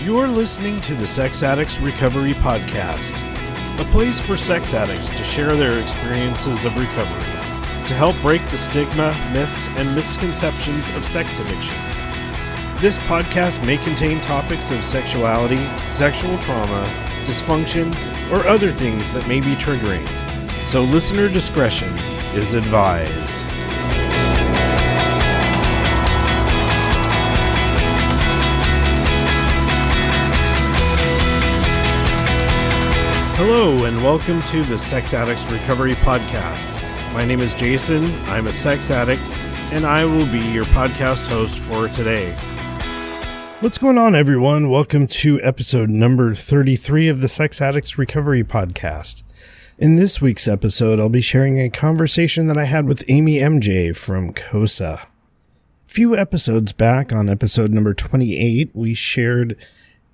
You're listening to the Sex Addicts Recovery Podcast, a place for sex addicts to share their experiences of recovery, to help break the stigma, myths, and misconceptions of sex addiction. This podcast may contain topics of sexuality, sexual trauma, dysfunction, or other things that may be triggering, so listener discretion is advised. Hello and welcome to the Sex Addicts Recovery Podcast. My name is Jason, I'm a sex addict, and I will be your podcast host for today. What's going on, everyone? Welcome to episode number 33 of the Sex Addicts Recovery Podcast. In this week's episode, I'll be sharing a conversation that I had with Amy MJ from COSA. A few episodes back, on episode number 28, we shared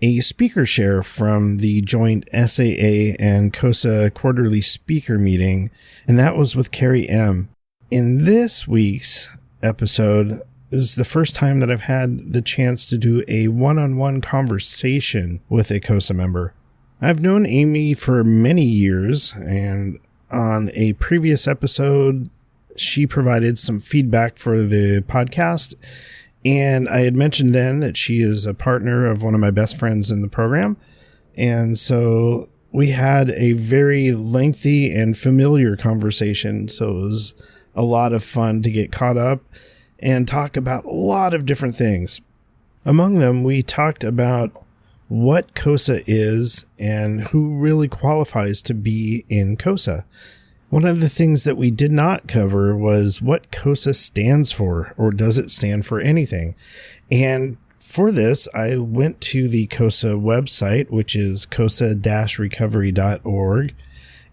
a speaker share from the joint SAA and COSA quarterly speaker meeting, and that was with Carrie M. In this week's episode is the first time that I've had the chance to do a one-on-one conversation with a COSA member. I've known Amy for many years, and on a previous episode, she provided some feedback for the podcast. And I had mentioned then that she is a partner of one of my best friends in the program. And so we had a very lengthy and familiar conversation. So it was a lot of fun to get caught up and talk about a lot of different things. Among them, we talked about what COSA is and who really qualifies to be in COSA. One of the things that we did not cover was what COSA stands for, or does it stand for anything? And for this, I went to the COSA website, which is cosa-recovery.org,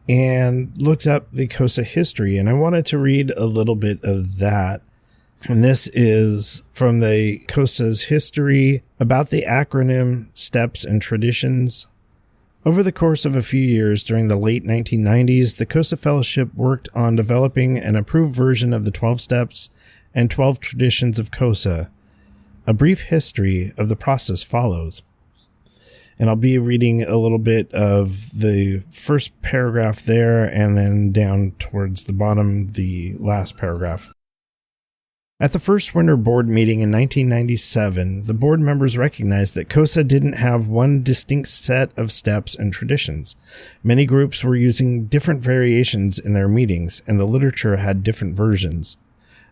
and looked up the COSA history, and I wanted to read a little bit of that. And this is from the COSA's history about the acronym, steps, and traditions. Over the course of a few years during the late 1990s, the COSA Fellowship worked on developing an approved version of the 12 Steps and 12 Traditions of COSA. A brief history of the process follows. And I'll be reading a little bit of the first paragraph there and then down towards the bottom, the last paragraph. At the first winter board meeting in 1997, the board members recognized that COSA didn't have one distinct set of steps and traditions. Many groups were using different variations in their meetings, and the literature had different versions.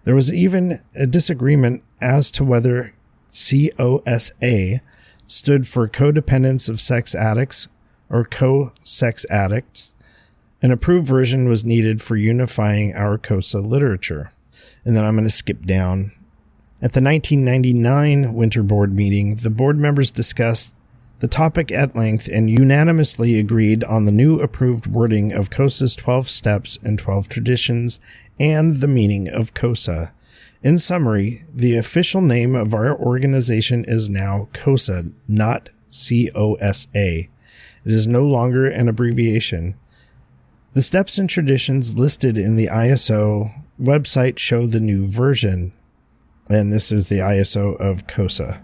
There was even a disagreement as to whether COSA stood for Codependence of Sex Addicts or Co-Sex Addicts. An approved version was needed for unifying our COSA literature. And then I'm going to skip down. At the 1999 Winter Board meeting, the board members discussed the topic at length and unanimously agreed on the new approved wording of COSA's 12 Steps and 12 Traditions and the meaning of COSA. In summary, the official name of our organization is now COSA, not COSA. It is no longer an abbreviation. The steps and traditions listed in the ISO website show the new version, and this is the ISO of COSA.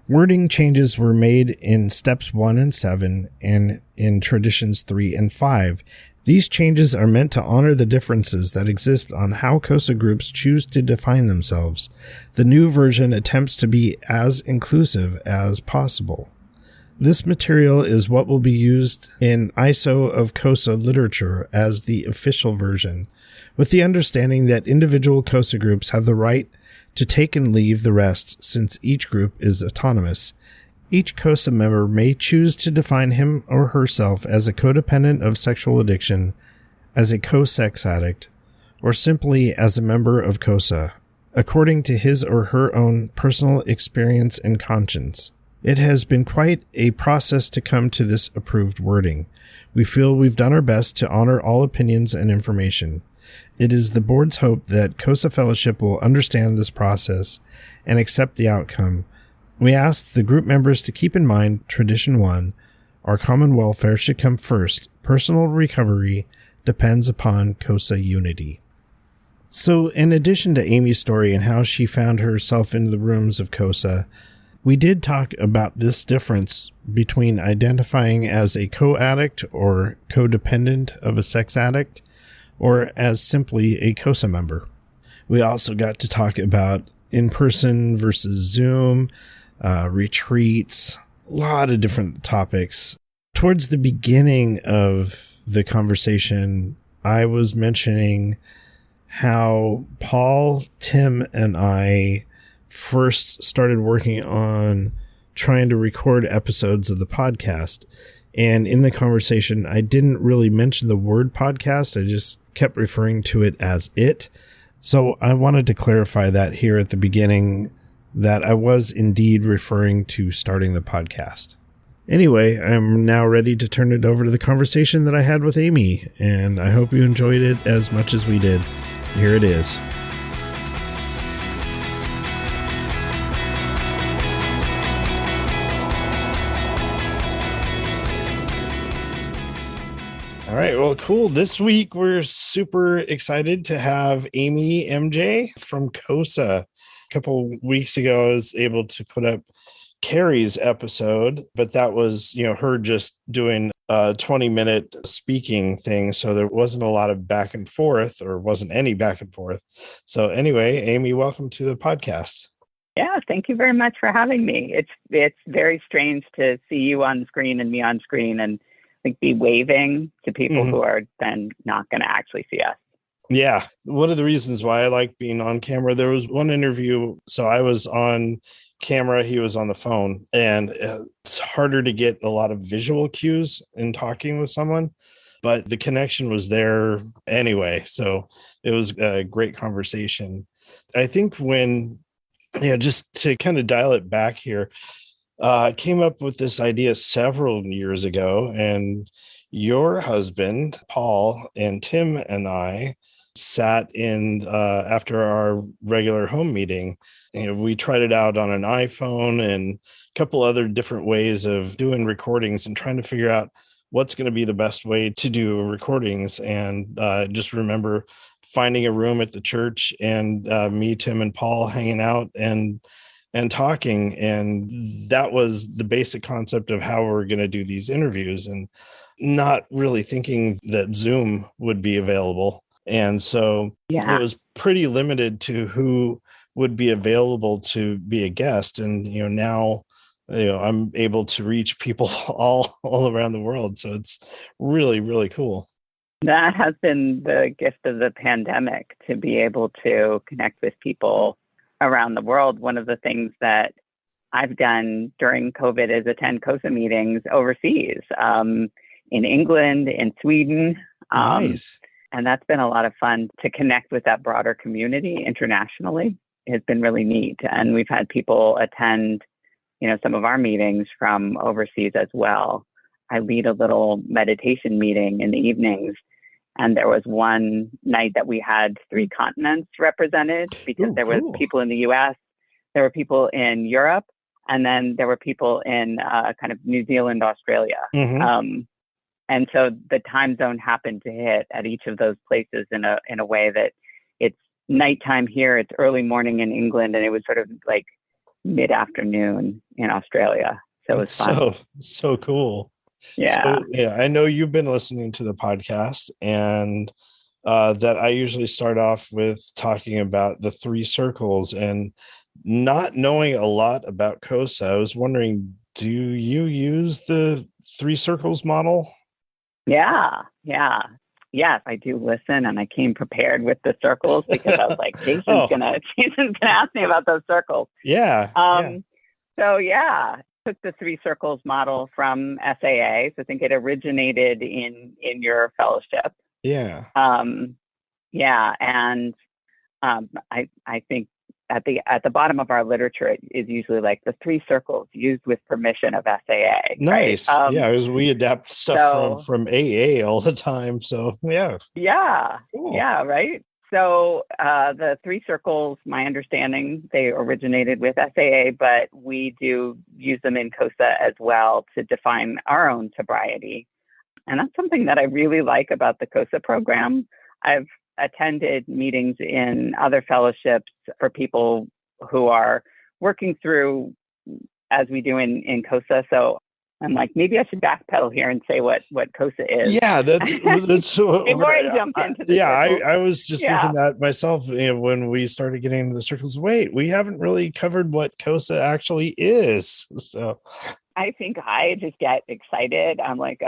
Wording changes were made in steps 1 and 7 and in traditions 3 and 5. These changes are meant to honor the differences that exist on how COSA groups choose to define themselves. The new version attempts to be as inclusive as possible. This material is what will be used in ISO of COSA literature as the official version, with the understanding that individual COSA groups have the right to take and leave the rest since each group is autonomous. Each COSA member may choose to define him or herself as a codependent of sexual addiction, as a co-sex addict, or simply as a member of COSA, according to his or her own personal experience and conscience. It has been quite a process to come to this approved wording. We feel we've done our best to honor all opinions and information. It is the board's hope that COSA Fellowship will understand this process and accept the outcome. We ask the group members to keep in mind Tradition 1, our common welfare should come first. Personal recovery depends upon COSA unity. So in addition to Amy's story and how she found herself in the rooms of COSA, We did talk about this difference between identifying as a co-addict or codependent of a sex addict, or as simply a COSA member. We also got to talk about in-person versus Zoom, retreats, a lot of different topics. Towards the beginning of the conversation, I was mentioning how Paul, Tim, and I first started working on trying to record episodes of the podcast. And in the conversation, I didn't really mention the word podcast. I just kept referring to it as it. So I wanted to clarify that here at the beginning, that I was indeed referring to starting the podcast. Anyway, I'm now ready to turn it over to the conversation that I had with Amy, and I hope you enjoyed it as much as we did. Here it is. All right, well, cool. This week, we're super excited to have Amy MJ from COSA. A couple weeks ago, I was able to put up Carrie's episode, but that was, her just doing a 20-minute speaking thing. So there wasn't a lot of back and forth, or wasn't any back and forth. So anyway, Amy, welcome to the podcast. Yeah, thank you very much for having me. It's very strange to see you on screen and me on screen and be waving to people who are then not going to actually see us. Yeah. One of the reasons why I like being on camera, there was one interview. So I was on camera, he was on the phone, and it's harder to get a lot of visual cues in talking with someone, but the connection was there anyway. So it was a great conversation. I think when, just to kind of dial it back here, I came up with this idea several years ago, and your husband, Paul, and Tim and I sat in after our regular home meeting. We tried it out on an iPhone and a couple other different ways of doing recordings and trying to figure out what's going to be the best way to do recordings. And just remember finding a room at the church and me, Tim, and Paul hanging out and talking. And that was the basic concept of how we're going to do these interviews, and not really thinking that Zoom would be available. And so It was pretty limited to who would be available to be a guest. And, now, I'm able to reach people all around the world. So it's really, really cool. That has been the gift of the pandemic, to be able to connect with people around the world. One of the things that I've done during COVID is attend COSA meetings overseas, in England, in Sweden. Nice. And that's been a lot of fun to connect with that broader community internationally. It's been really neat. And we've had people attend, some of our meetings from overseas as well. I lead a little meditation meeting in the evenings. And there was one night that we had 3 continents represented, because there were people in the US, there were people in Europe, and then there were people in kind of New Zealand, Australia. And so the time zone happened to hit at each of those places in a way that it's nighttime here, it's early morning in England, and it was sort of like mid-afternoon in Australia. So it was fun. So cool. Yeah. So, I know you've been listening to the podcast, and that I usually start off with talking about the 3 circles, and not knowing a lot about COSA, I was wondering, do you use the 3 circles model? Yeah. Yes, I do listen, and I came prepared with the circles because I was like, Jason's gonna ask me about those circles. Yeah. So took the 3 circles model from SAA. So I think it originated in your fellowship. Yeah. And I think at the bottom of our literature, it is usually like the 3 circles used with permission of SAA. Nice. Right? As we adapt stuff from AA all the time. So cool. Right. So the 3 circles, my understanding, they originated with SAA, but we do use them in COSA as well to define our own sobriety. And that's something that I really like about the COSA program. I've attended meetings in other fellowships for people who are working through as we do in COSA. So I'm like, maybe I should backpedal here and say what COSA is. Yeah, that's Before I jump into the circles. I was just thinking that myself, when we started getting into the circles. Wait, we haven't really covered what COSA actually is. So I think I just get excited. I'm like,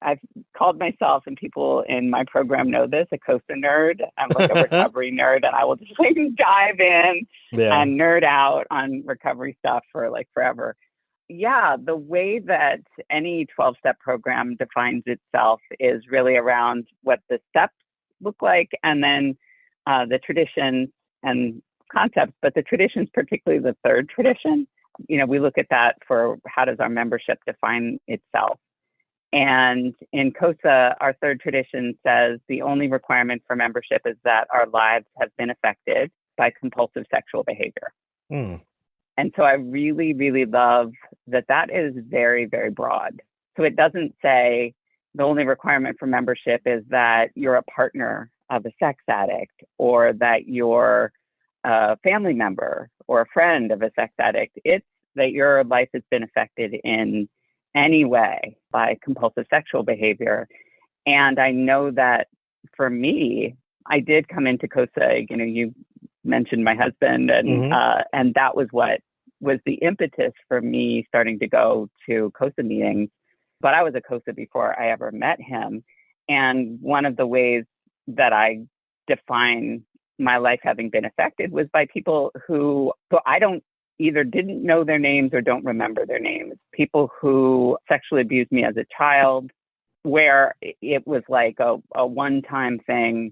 I've called myself, and people in my program know this, a COSA nerd. I'm like a recovery nerd, and I will just like dive in and nerd out on recovery stuff for like forever. Yeah, the way that any 12-step program defines itself is really around what the steps look like, and then the traditions and concepts, but the traditions, particularly the third tradition, we look at that for how does our membership define itself. And in COSA, our third tradition says the only requirement for membership is that our lives have been affected by compulsive sexual behavior. And so I really, really love that is very, very broad. So it doesn't say the only requirement for membership is that you're a partner of a sex addict, or that you're a family member or a friend of a sex addict. It's that your life has been affected in any way by compulsive sexual behavior. And I know that for me, I did come into COSA, you mentioned my husband, and and that was what was the impetus for me starting to go to COSA meetings. But I was a COSA before I ever met him. And one of the ways that I define my life having been affected was by people who I don't either didn't know their names or don't remember their names. People who sexually abused me as a child, where it was like a one-time thing,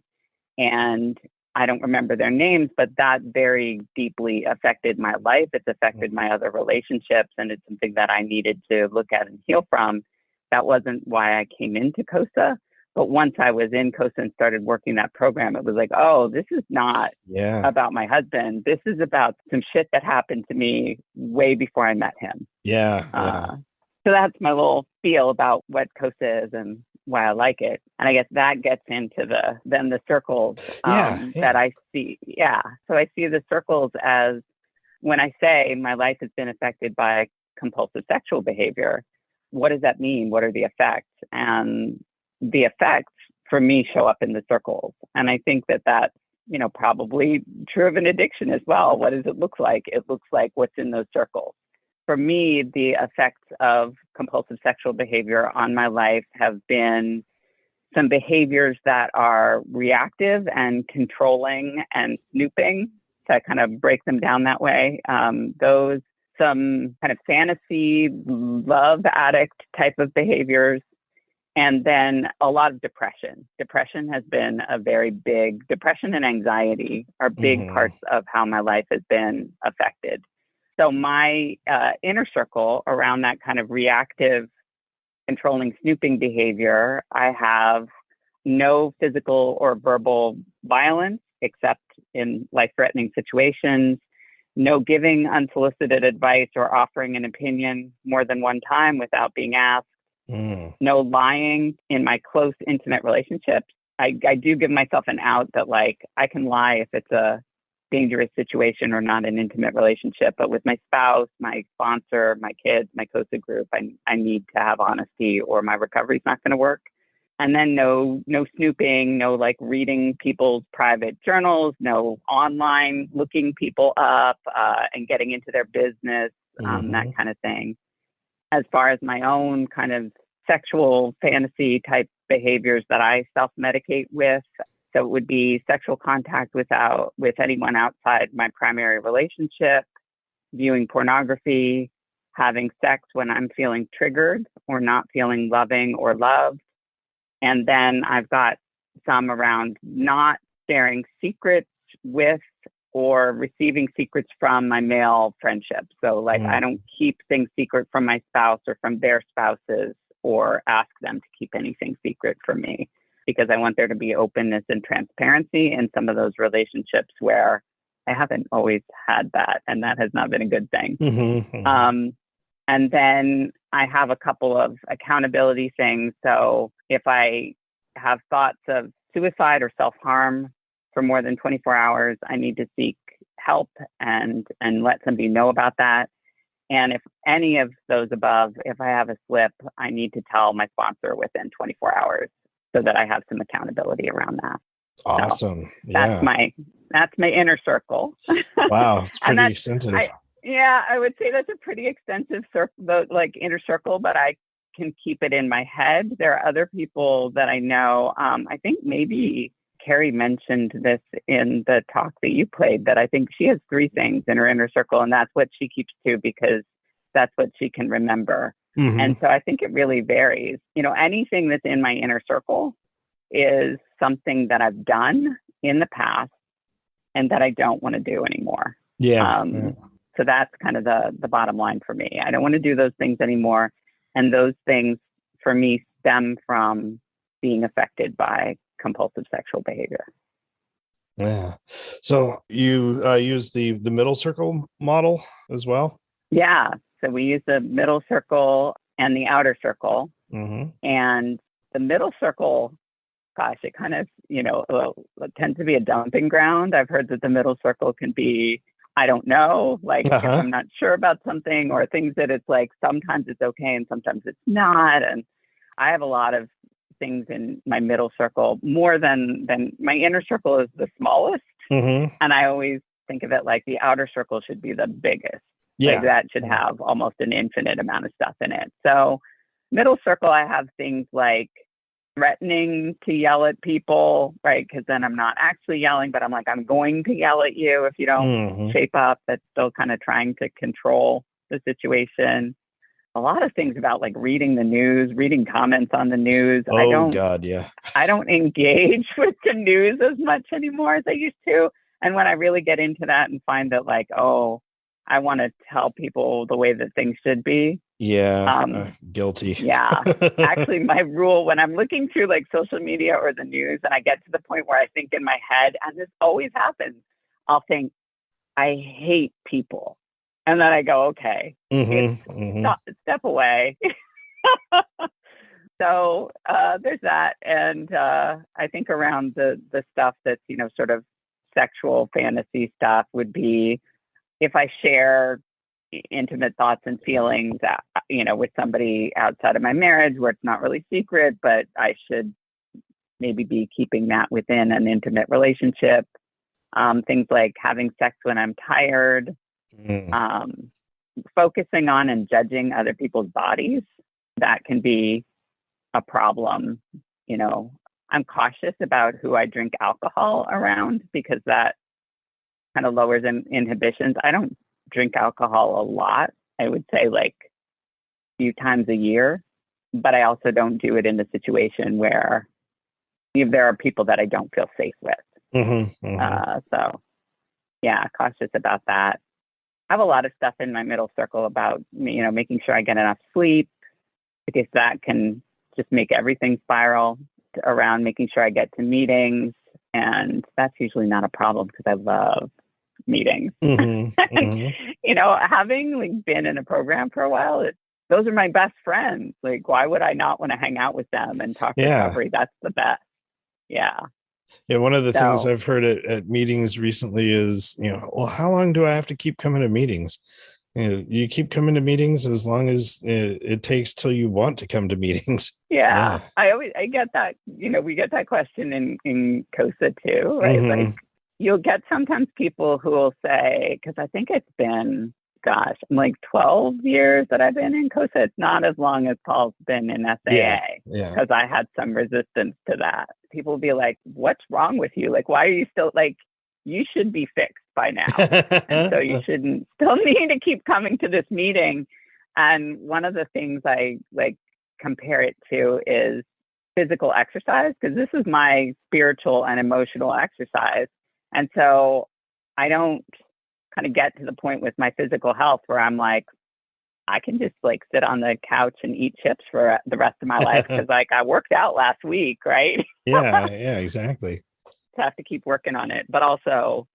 and I don't remember their names, but that very deeply affected my life. It's affected my other relationships, and it's something that I needed to look at and heal from. That wasn't why I came into COSA. But once I was in COSA and started working that program, it was like, oh, this is not about my husband. This is about some shit that happened to me way before I met him. So that's my little feel about what COSA is and why I like it. And I guess that gets into the circles that I see. Yeah. So I see the circles as, when I say my life has been affected by compulsive sexual behavior, what does that mean? What are the effects? And the effects for me show up in the circles. And I think that's, probably true of an addiction as well. What does it look like? It looks like what's in those circles. For me, the effects of compulsive sexual behavior on my life have been some behaviors that are reactive and controlling and snooping, to kind of break them down that way. Some kind of fantasy, love addict type of behaviors, and then a lot of depression. Depression has been depression and anxiety are big parts of how my life has been affected. So my inner circle around that kind of reactive, controlling, snooping behavior, I have no physical or verbal violence except in life-threatening situations, no giving unsolicited advice or offering an opinion more than one time without being asked, no lying in my close, intimate relationships. I do give myself an out that, like, I can lie if it's a dangerous situation or not an intimate relationship. But with my spouse, my sponsor, my kids, my COSA group, I need to have honesty or my recovery's not going to work. And then no snooping, no like reading people's private journals, no online looking people up and getting into their business, that kind of thing. As far as my own kind of sexual fantasy type behaviors that I self-medicate with, so it would be sexual contact with anyone outside my primary relationship, viewing pornography, having sex when I'm feeling triggered or not feeling loving or loved. And then I've got some around not sharing secrets with or receiving secrets from my male friendships. So like I don't keep things secret from my spouse or from their spouses or ask them to keep anything secret from me, because I want there to be openness and transparency in some of those relationships where I haven't always had that, and that has not been a good thing. And then I have a couple of accountability things. So if I have thoughts of suicide or self-harm for more than 24 hours, I need to seek help and let somebody know about that. And if any of those above, if I have a slip, I need to tell my sponsor within 24 hours so that I have some accountability around that. Awesome. So Yeah. that's my inner circle. Wow. It's pretty extensive. I would say that's a pretty extensive circle, like inner circle, but I can keep it in my head. There are other people that I know. I think maybe Carrie mentioned this in the talk that you played, that I think she has 3 things in her inner circle, and that's what she keeps to because that's what she can remember. Mm-hmm. And so I think it really varies. Anything that's in my inner circle is something that I've done in the past and that I don't want to do anymore. Yeah. So that's kind of the bottom line for me. I don't want to do those things anymore. And those things for me stem from being affected by compulsive sexual behavior. Yeah. So you use the middle circle model as well? Yeah. So we use the middle circle and the outer circle. Mm-hmm. And the middle circle, gosh, it kind of, it tends to be a dumping ground. I've heard that the middle circle can be, I don't know, like if I'm not sure about something, or things that it's like, sometimes it's okay and sometimes it's not. And I have a lot of things in my middle circle, more than my inner circle is the smallest. Mm-hmm. And I always think of it like the outer circle should be the biggest. Yeah. Like that should have almost an infinite amount of stuff in it. So middle circle, I have things like threatening to yell at people, right? Because then I'm not actually yelling, but I'm like, I'm going to yell at you if you don't shape up. That's still kind of trying to control the situation. A lot of things about like reading the news, reading comments on the news. God, yeah. I don't engage with the news as much anymore as I used to. And when I really get into that and find that like, I want to tell people the way that things should be. Yeah. Guilty. Yeah. Actually, my rule when I'm looking through like social media or the news and I get to the point where I think in my head, and this always happens, I'll think, I hate people. And then I go, okay, step away. So there's that. And I think around the stuff that's, sort of sexual fantasy stuff would be if I share intimate thoughts and feelings, with somebody outside of my marriage where it's not really secret, but I should maybe be keeping that within an intimate relationship. Things like having sex when I'm tired, focusing on and judging other people's bodies, that can be a problem. I'm cautious about who I drink alcohol around because that kind of lowers inhibitions. I don't drink alcohol a lot. I would say like a few times a year, but I also don't do it in a situation where there are people that I don't feel safe with. So yeah, cautious about that. I have a lot of stuff in my middle circle about, making sure I get enough sleep, because that can just make everything spiral, around making sure I get to meetings. And that's usually not a problem because I love meetings. Having like been in a program for a while, those are my best friends. Like, why would I not want to hang out with them and talk recovery? That's the best. Yeah. Yeah, one of the things I've heard at meetings recently is, well, how long do I have to keep coming to meetings? You keep coming to meetings as long as it takes till you want to come to meetings. Yeah. I get that. We get that question in COSA too, right? Like, you'll get sometimes people who will say, because I think it's been, like 12 years that I've been in COSA. It's not as long as Paul's been in SAA, because I had some resistance to that. People will be like, what's wrong with you? Like, why are you still, like, you should be fixed by now. And so you shouldn't still need to keep coming to this meeting. And one of the things I like compare it to is physical exercise, because this is my spiritual and emotional exercise. And so I don't kind of get to the point with my physical health where I'm like, I can just like sit on the couch and eat chips for the rest of my life because like I worked out last week, right? Yeah, exactly. Have to keep working on it, but also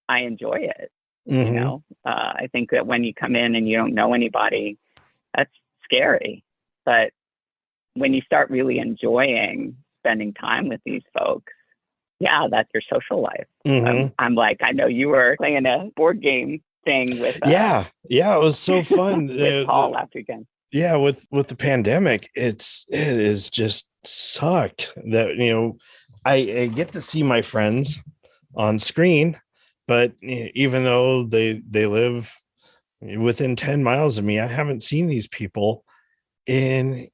I enjoy it. I think that when you come in and you don't know anybody, that's scary. But when you start really enjoying spending time with these folks, yeah, that's your social life. I'm like, I know you were playing a board game thing with it was so fun. with Paul last weekend. Yeah, with the pandemic, it is just sucked that I get to see my friends on screen, but even though they live within 10 miles of me, I haven't seen these people in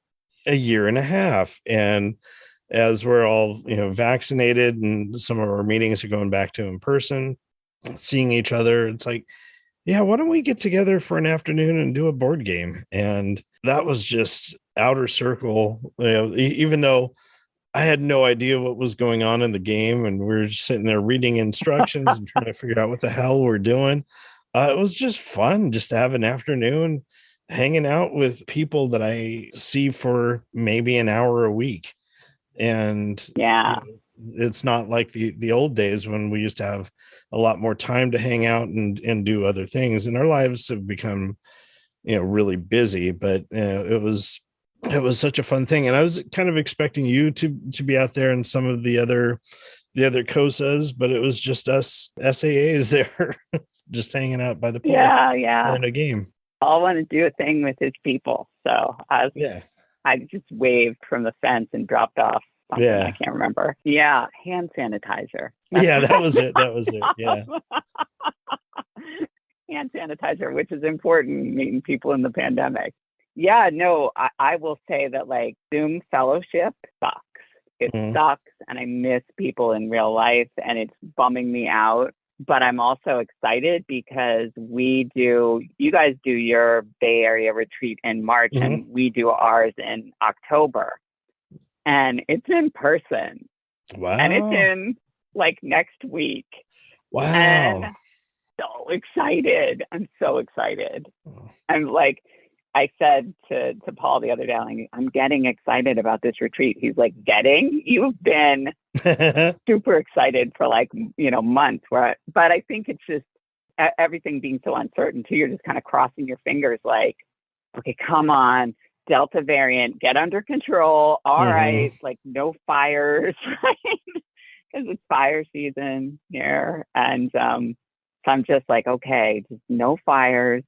a year and a half. And as we're all vaccinated and some of our meetings are going back to in person, seeing each other, it's like, yeah, why don't we get together for an afternoon and do a board game? And that was just outer circle, even though I had no idea what was going on in the game, and we were just sitting there reading instructions and trying to figure out what the hell we're doing. It was just fun just to have an afternoon hanging out with people that I see for maybe an hour a week. And it's not like the old days when we used to have a lot more time to hang out and do other things, and our lives have become really busy, but it was such a fun thing. And I was kind of expecting you to be out there and some of the other COSAs, but it was just us SAAs there just hanging out by the pool playing a game. All want to do a thing with his people, so I just waved from the fence and dropped off something. I can't remember. Hand sanitizer. That was it. Yeah. Hand sanitizer, which is important, meeting people in the pandemic. I will say that like Zoom fellowship sucks. It sucks, and I miss people in real life, and it's bumming me out. But I'm also excited because you guys do your Bay Area retreat in March, and we do ours in October. And it's in person. Wow. And it's in like next week. Wow. And so excited. I'm so excited. I'm like, I said to Paul the other day, I'm getting excited about this retreat. He's like, you've been super excited for like, months. But I think it's just everything being so uncertain too. You're just kind of crossing your fingers like, okay, come on, Delta variant, get under control. All right. Like no fires, right? Because it's fire season here. And so I'm just like, okay, just no fires.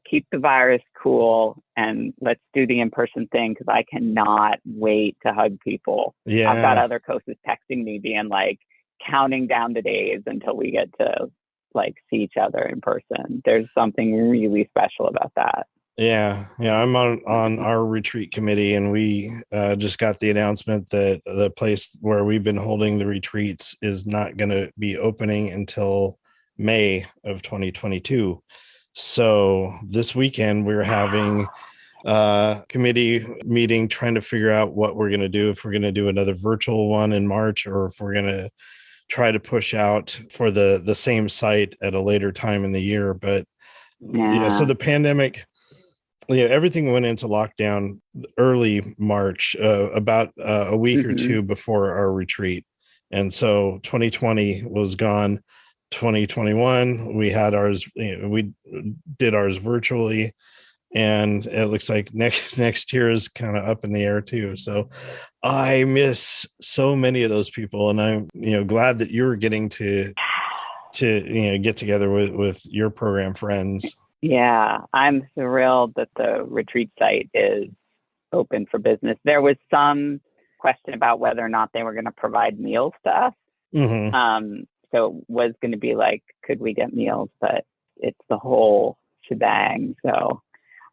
Keep the virus cool, and let's do the in-person thing, because I cannot wait to hug people. Yeah. I've got other COSAs texting me being like counting down the days until we get to like see each other in person. There's something really special about that. Yeah. I'm on our retreat committee, and we just got the announcement that the place where we've been holding the retreats is not going to be opening until May of 2022. So this weekend we're having a committee meeting trying to figure out what we're going to do, if we're going to do another virtual one in March, or if we're going to try to push out for the same site at a later time in the year. But so the pandemic, everything went into lockdown early March, about a week or two before our retreat. And so 2020 was gone. 2021 we had ours, we did ours virtually, and it looks like next year is kind of up in the air too. So I miss so many of those people, and I'm glad that you're getting to get together with your program friends. I'm thrilled that the retreat site is open for business. There was some question about whether or not they were going to provide meals to us. So it was going to be like, could we get meals? But it's the whole shebang. So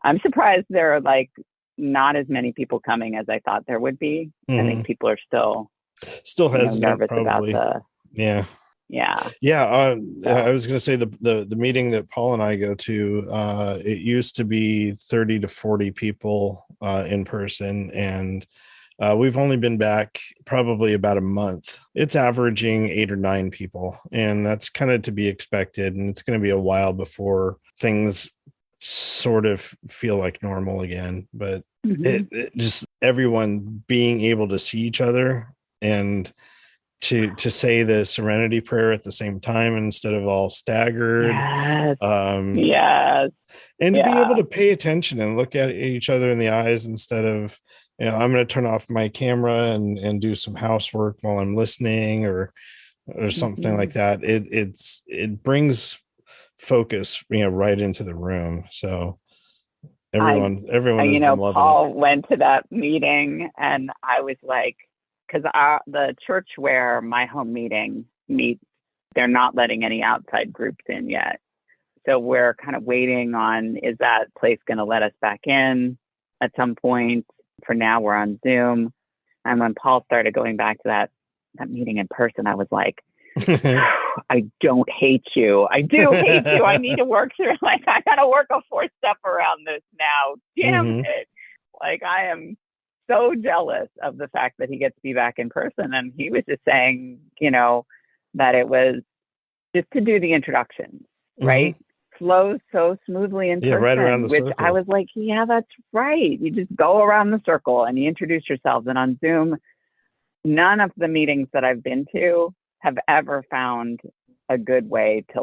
I'm surprised there are like not as many people coming as I thought there would be. I think people are still hesitant, nervous probably. about Yeah. I was going to say the meeting that Paul and I go to, it used to be 30 to 40 people in person, and we've only been back probably about a month. It's averaging 8 or 9 people, and that's kind of to be expected. And it's going to be a while before things sort of feel like normal again. But it just everyone being able to see each other and to say the serenity prayer at the same time instead of all staggered. Yes. And to be able to pay attention and look at each other in the eyes instead of, I'm going to turn off my camera and do some housework while I'm listening or something like that. It brings focus, right into the room. So I, everyone has been loving it. Paul went to that meeting, and I was like, because the church where my home meeting meets, they're not letting any outside groups in yet. So we're kind of waiting on, is that place going to let us back in at some point? For now, we're on Zoom. And when Paul started going back to that meeting in person, I was like, I don't hate you. I do hate you. I need to work through, I got to work a 4-step around this now. Damn it. I am so jealous of the fact that he gets to be back in person. And he was just saying, that it was just to do the introductions, right? Flows so smoothly in person, right around the which circle. I was like, yeah, that's right. You just go around the circle and you introduce yourselves. And on Zoom, none of the meetings that I've been to have ever found a good way to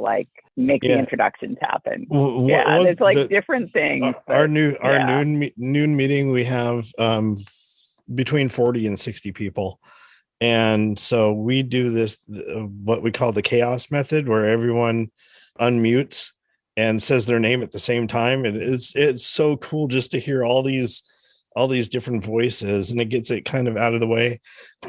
make the introductions happen. It's different things. Our noon meeting, we have between 40 and 60 people. And so we do this, what we call the chaos method, where everyone unmutes and says their name at the same time. And it's so cool just to hear all these different voices, and it gets it kind of out of the way.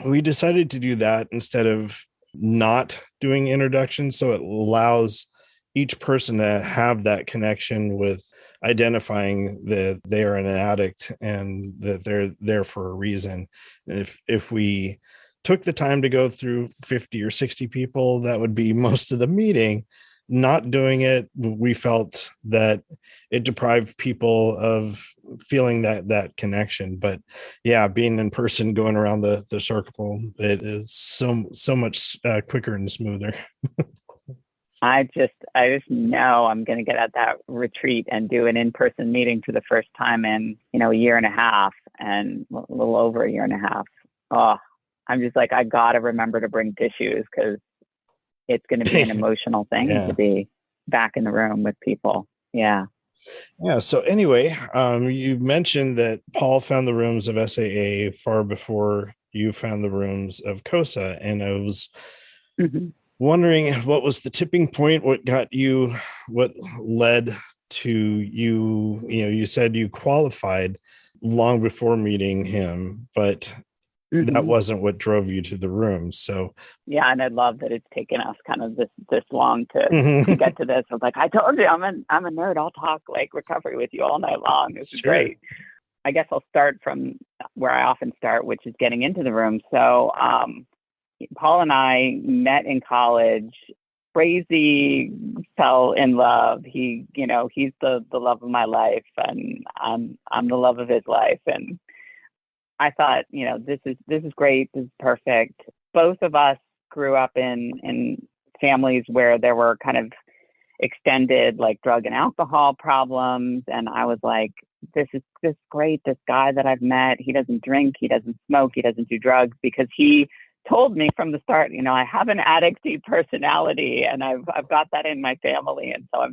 We decided to do that instead of not doing introductions, so it allows each person to have that connection with identifying that they are an addict and that they're there for a reason. And if we took the time to go through 50 or 60 people, that would be most of the meeting. Not doing it, we felt that it deprived people of feeling that connection. But yeah, being in person, going around the circle, it is so much quicker and smoother. I just know I'm going to get at that retreat and do an in-person meeting for the first time in, a year and a half, and a little over a year and a half. Oh, I'm just like, I got to remember to bring tissues, because it's going to be an emotional thing to be back in the room with people. Yeah. Yeah. So anyway, you mentioned that Paul found the rooms of SAA far before you found the rooms of COSA. And I was wondering, what was the tipping point? What led to you? You said you qualified long before meeting him, but that wasn't what drove you to the room. So yeah, and I love that it's taken us kind of this long to get to this. I was like, I told you, I'm a nerd. I'll talk recovery with you all night long. This is great. I guess I'll start from where I often start, which is getting into the room. So Paul and I met in college. Crazy, fell in love. He's the love of my life, and I'm the love of his life. And I thought, this is great. This is perfect. Both of us grew up in families where there were kind of extended drug and alcohol problems. And I was like, this is great. This guy that I've met, he doesn't drink, he doesn't smoke, he doesn't do drugs, because he told me from the start, I have an addicty personality, and I've got that in my family. And so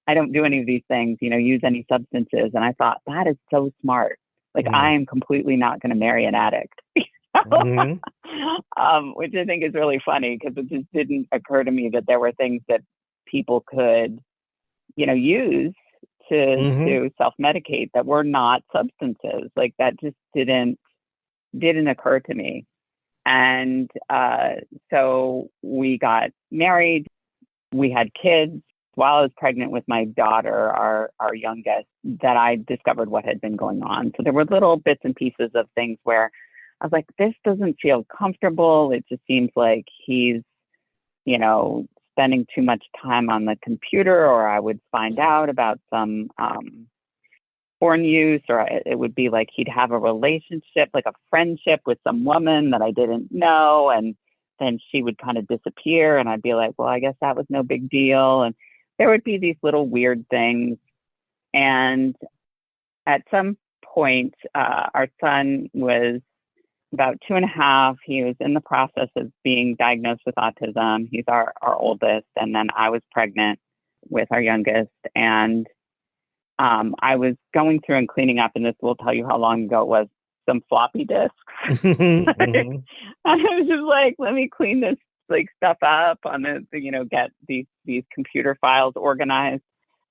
I don't do any of these things, use any substances. And I thought, that is so smart. I am completely not going to marry an addict, which I think is really funny, because it just didn't occur to me that there were things that people could, use to self-medicate that were not substances. That just didn't occur to me. And so we got married. We had kids. While I was pregnant with my daughter, our youngest, that I discovered what had been going on. So there were little bits and pieces of things where I was like, this doesn't feel comfortable. It just seems like he's, spending too much time on the computer, or I would find out about some porn use, or it would be like he'd have a relationship, a friendship with some woman that I didn't know. And then she would kind of disappear, and I'd be like, well, I guess that was no big deal. And there would be these little weird things. And at some point, our son was about 2.5. He was in the process of being diagnosed with autism. He's our oldest. And then I was pregnant with our youngest. And I was going through and cleaning up, and this will tell you how long ago it was, some floppy disks. And I was just like, let me clean this like stuff up on get these computer files organized,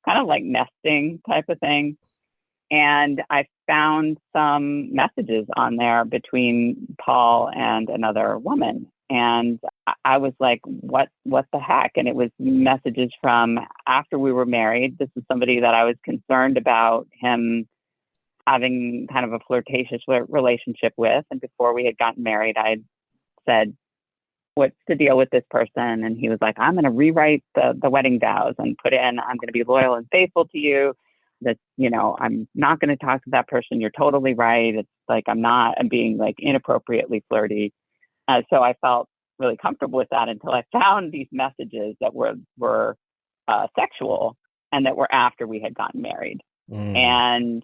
kind of like nesting type of thing. And I found some messages on there between Paul and another woman. And I was like, what the heck? And it was messages from after we were married. This is somebody that I was concerned about him having kind of a flirtatious relationship with. And before we had gotten married, I said, what's the deal with this person? And he was like, I'm going to rewrite the wedding vows and put in, I'm going to be loyal and faithful to you. That, I'm not going to talk to that person. You're totally right. It's like, I'm being like inappropriately flirty. So I felt really comfortable with that until I found these messages that were sexual and that were after we had gotten married. And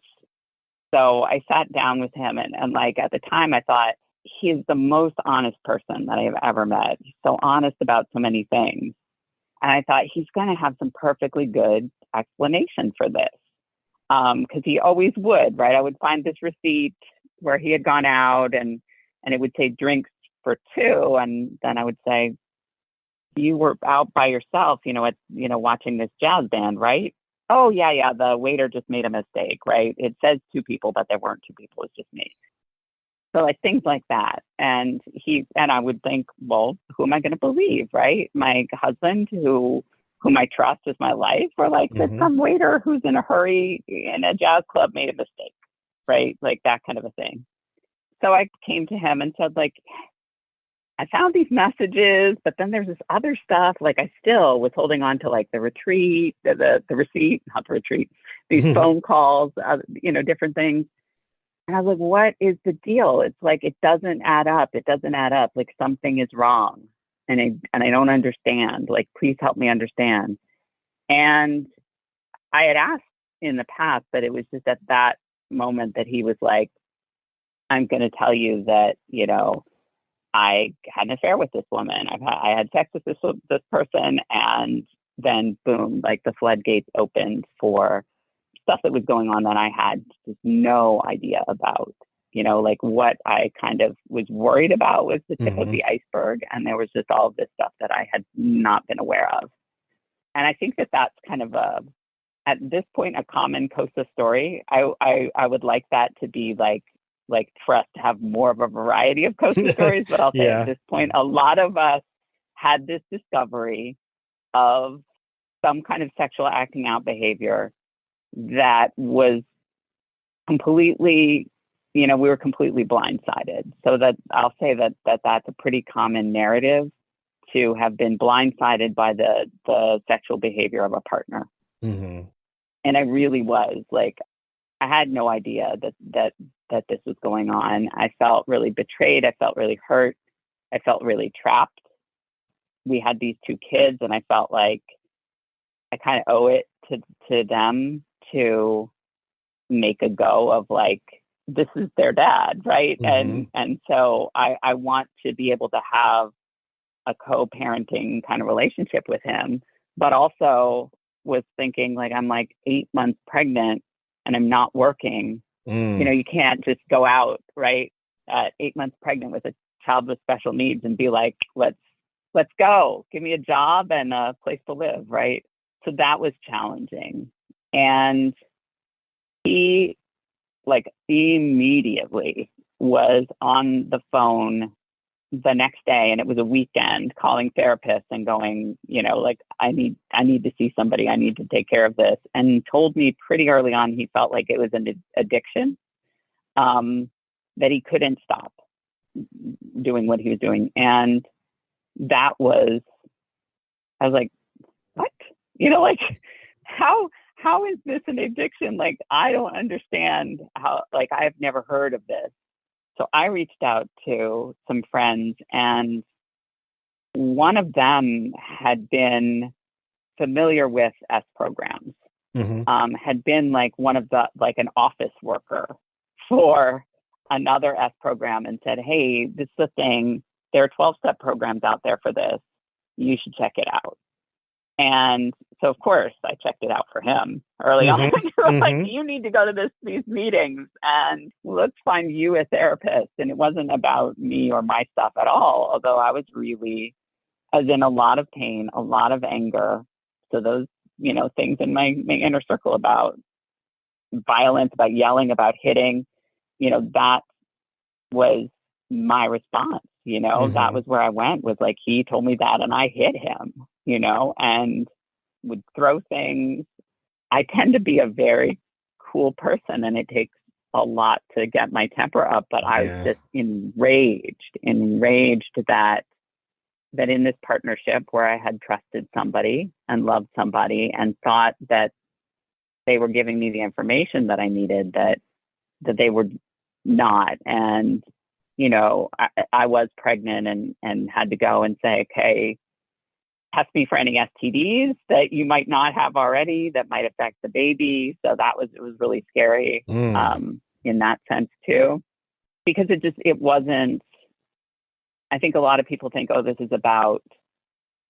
so I sat down with him and like at the time I thought, he's the most honest person that I have ever met. He's so honest about so many things. And I thought he's going to have some perfectly good explanation for this. Because he always would, right? I would find this receipt where he had gone out and it would say drinks for two. And then I would say, you were out by yourself, watching this jazz band, right? Oh, yeah. The waiter just made a mistake, right? It says two people, but there weren't two people. It's just me. So like things like that. And I would think, well, who am I going to believe, right? My husband whom I trust is my life, or like that some waiter who's in a hurry in a jazz club made a mistake, right? Like that kind of a thing. So I came to him and said, like, I found these messages, but then there's this other stuff. Like I still was holding on to like the receipt, not the retreat, these phone calls, different things. And I was like, what is the deal? It's like, it doesn't add up. It doesn't add up. Like something is wrong. And I don't understand. Like, please help me understand. And I had asked in the past, but it was just at that moment that he was like, I'm going to tell you that, I had an affair with this woman. I had sex with this person. And then boom, like the floodgates opened for stuff that was going on that I had just no idea about. Like what I kind of was worried about was the tip of the iceberg. And there was just all of this stuff that I had not been aware of. And I think that that's kind of at this point, a common COSA story. I would like that to be like for us to have more of a variety of COSA stories. But I'll say at this point, a lot of us had this discovery of some kind of sexual acting out behavior that was completely, we were completely blindsided. So that I'll say that's a pretty common narrative, to have been blindsided by the sexual behavior of a partner. And I really was like, I had no idea that this was going on. I felt really betrayed. I felt really hurt. I felt really trapped. We had these two kids, and I felt like I kind of owe it to them to make a go of like, this is their dad, right? And so I want to be able to have a co-parenting kind of relationship with him, but also was thinking like, I'm like 8 months pregnant and I'm not working. You can't just go out, right, at 8 months pregnant with a child with special needs and be like, let's go, give me a job and a place to live, right? So that was challenging. And he like immediately was on the phone the next day, and it was a weekend, calling therapists and going, like, I need to see somebody. I need to take care of this. And told me pretty early on he felt like it was an addiction, that he couldn't stop doing what he was doing. And that was, I was like, what? Like, how is this an addiction? Like, I don't understand how, like, I've never heard of this. So I reached out to some friends, and one of them had been familiar with S programs, had been like one of the, like an office worker for another S program, and said, hey, this is a thing. There are 12-step programs out there for this. You should check it out. And so, of course, I checked it out for him early on. Like, you need to go to these meetings, and let's find you a therapist. And it wasn't about me or my stuff at all, although I was really as in a lot of pain, a lot of anger. So those, things in my inner circle about violence, about yelling, about hitting, that was my response. That was where I went, was like, he told me that and I hit him, and would throw things. I tend to be a very cool person, and it takes a lot to get my temper up, but I was just enraged that in this partnership where I had trusted somebody and loved somebody and thought that they were giving me the information that I needed, that they were not. And, I was pregnant and had to go and say, okay, test me for any STDs that you might not have already that might affect the baby. So it was really scary in that sense too, because it wasn't, I think a lot of people think, oh, this is about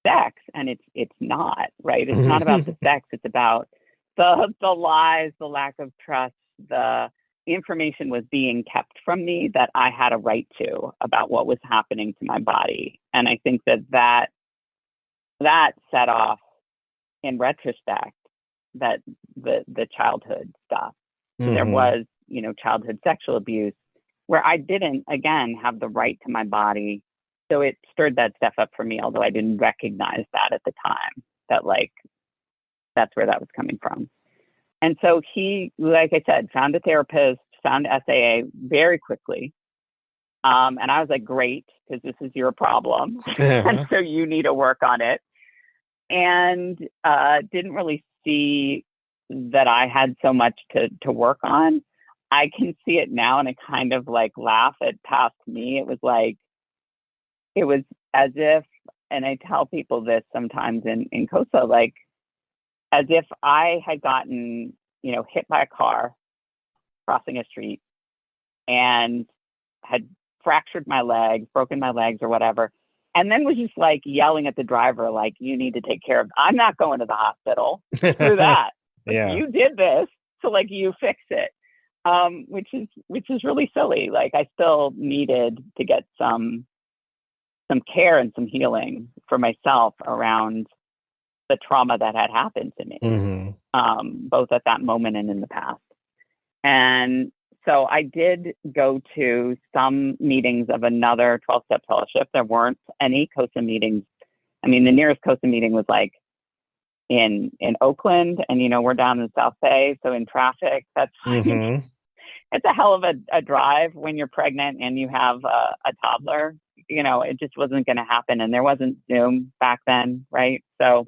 sex, and it's not, right? It's not about the sex. It's about the lies, the lack of trust, the information was being kept from me that I had a right to about what was happening to my body. And I think that set off, in retrospect, that the childhood stuff. So there was, childhood sexual abuse where I didn't, again, have the right to my body. So it stirred that stuff up for me, although I didn't recognize that at the time, that that's where that was coming from. And so he, like I said, found a therapist, found SAA very quickly. And I was like, great, because this is your problem. And so you need to work on it. And didn't really see that I had so much to work on. I can see it now, and I kind of laugh at past me. It was as if, and I tell people this sometimes in COSA, as if I had gotten, hit by a car crossing a street and had fractured my leg, broken my legs or whatever. And then was just yelling at the driver, you need to take care of, I'm not going to the hospital. Screw that. Yeah. You did this, so you fix it. Which is really silly. I still needed to get some care and some healing for myself around the trauma that had happened to me, both at that moment and in the past. And so I did go to some meetings of another 12-step fellowship. There weren't any COSA meetings. I mean, the nearest COSA meeting was in Oakland, and we're down in the South Bay, so in traffic, that's it's a hell of a drive when you're pregnant and you have a toddler. It just wasn't going to happen, and there wasn't Zoom back then, right? So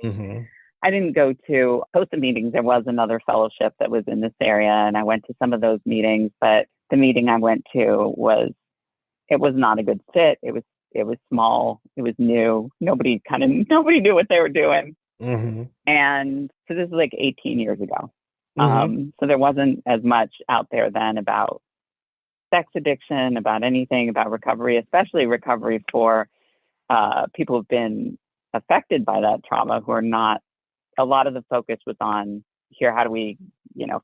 I didn't go to COSA meetings. There was another fellowship that was in this area, and I went to some of those meetings. But the meeting I went to was not a good fit. It was small. It was new. Nobody knew what they were doing. And so this is 18 years ago. So there wasn't as much out there then about sex addiction, about anything, about recovery, especially recovery for people who've been affected by that trauma, who are not. A lot of the focus was on here. How do we,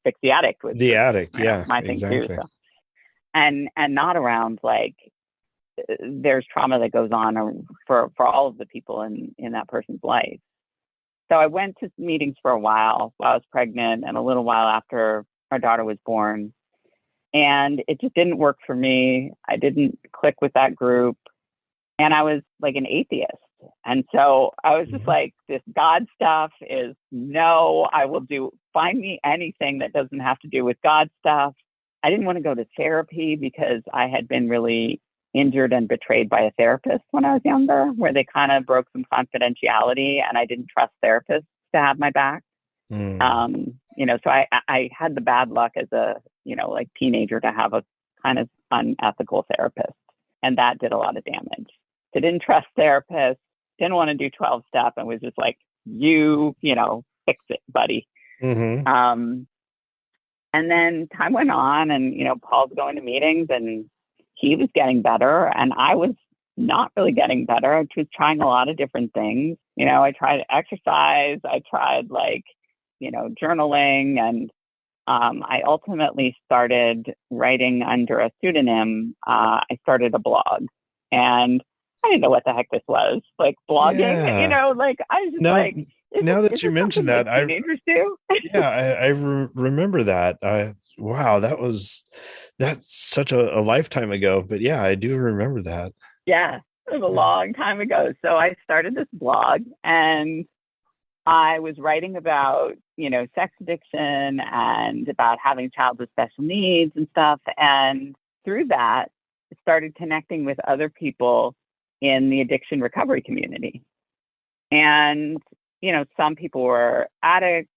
fix the addict? The addict, yeah, my thing exactly. too. So. And not around there's trauma that goes on for all of the people in that person's life. So I went to meetings for a while I was pregnant, and a little while after our daughter was born. And it just didn't work for me. I didn't click with that group. And I was an atheist. And so I was just this God stuff is no, find me anything that doesn't have to do with God stuff. I didn't want to go to therapy because I had been really injured and betrayed by a therapist when I was younger, where they kind of broke some confidentiality, and I didn't trust therapists to have my back. So I had the bad luck as a, teenager to have a kind of unethical therapist, and that did a lot of damage. I didn't trust therapists, didn't want to do 12-step, and was just you fix it, buddy. And then time went on, and, Paul's going to meetings, and he was getting better, and I was not really getting better. I was trying a lot of different things. I tried exercise. I tried journaling, and I ultimately started writing under a pseudonym. I started a blog, and I didn't know what the heck this was, like blogging, Yeah. like I was just Now, like, is now is that you this something mentioned that that, teenagers do? yeah, remember that. Wow, that's such a lifetime ago. But yeah, I do remember that. Yeah, it was a Yeah. long time ago. So I started this blog and I was writing about, sex addiction and about having a child with special needs and stuff. And through that, started connecting with other people in the addiction recovery community. And, some people were addicts,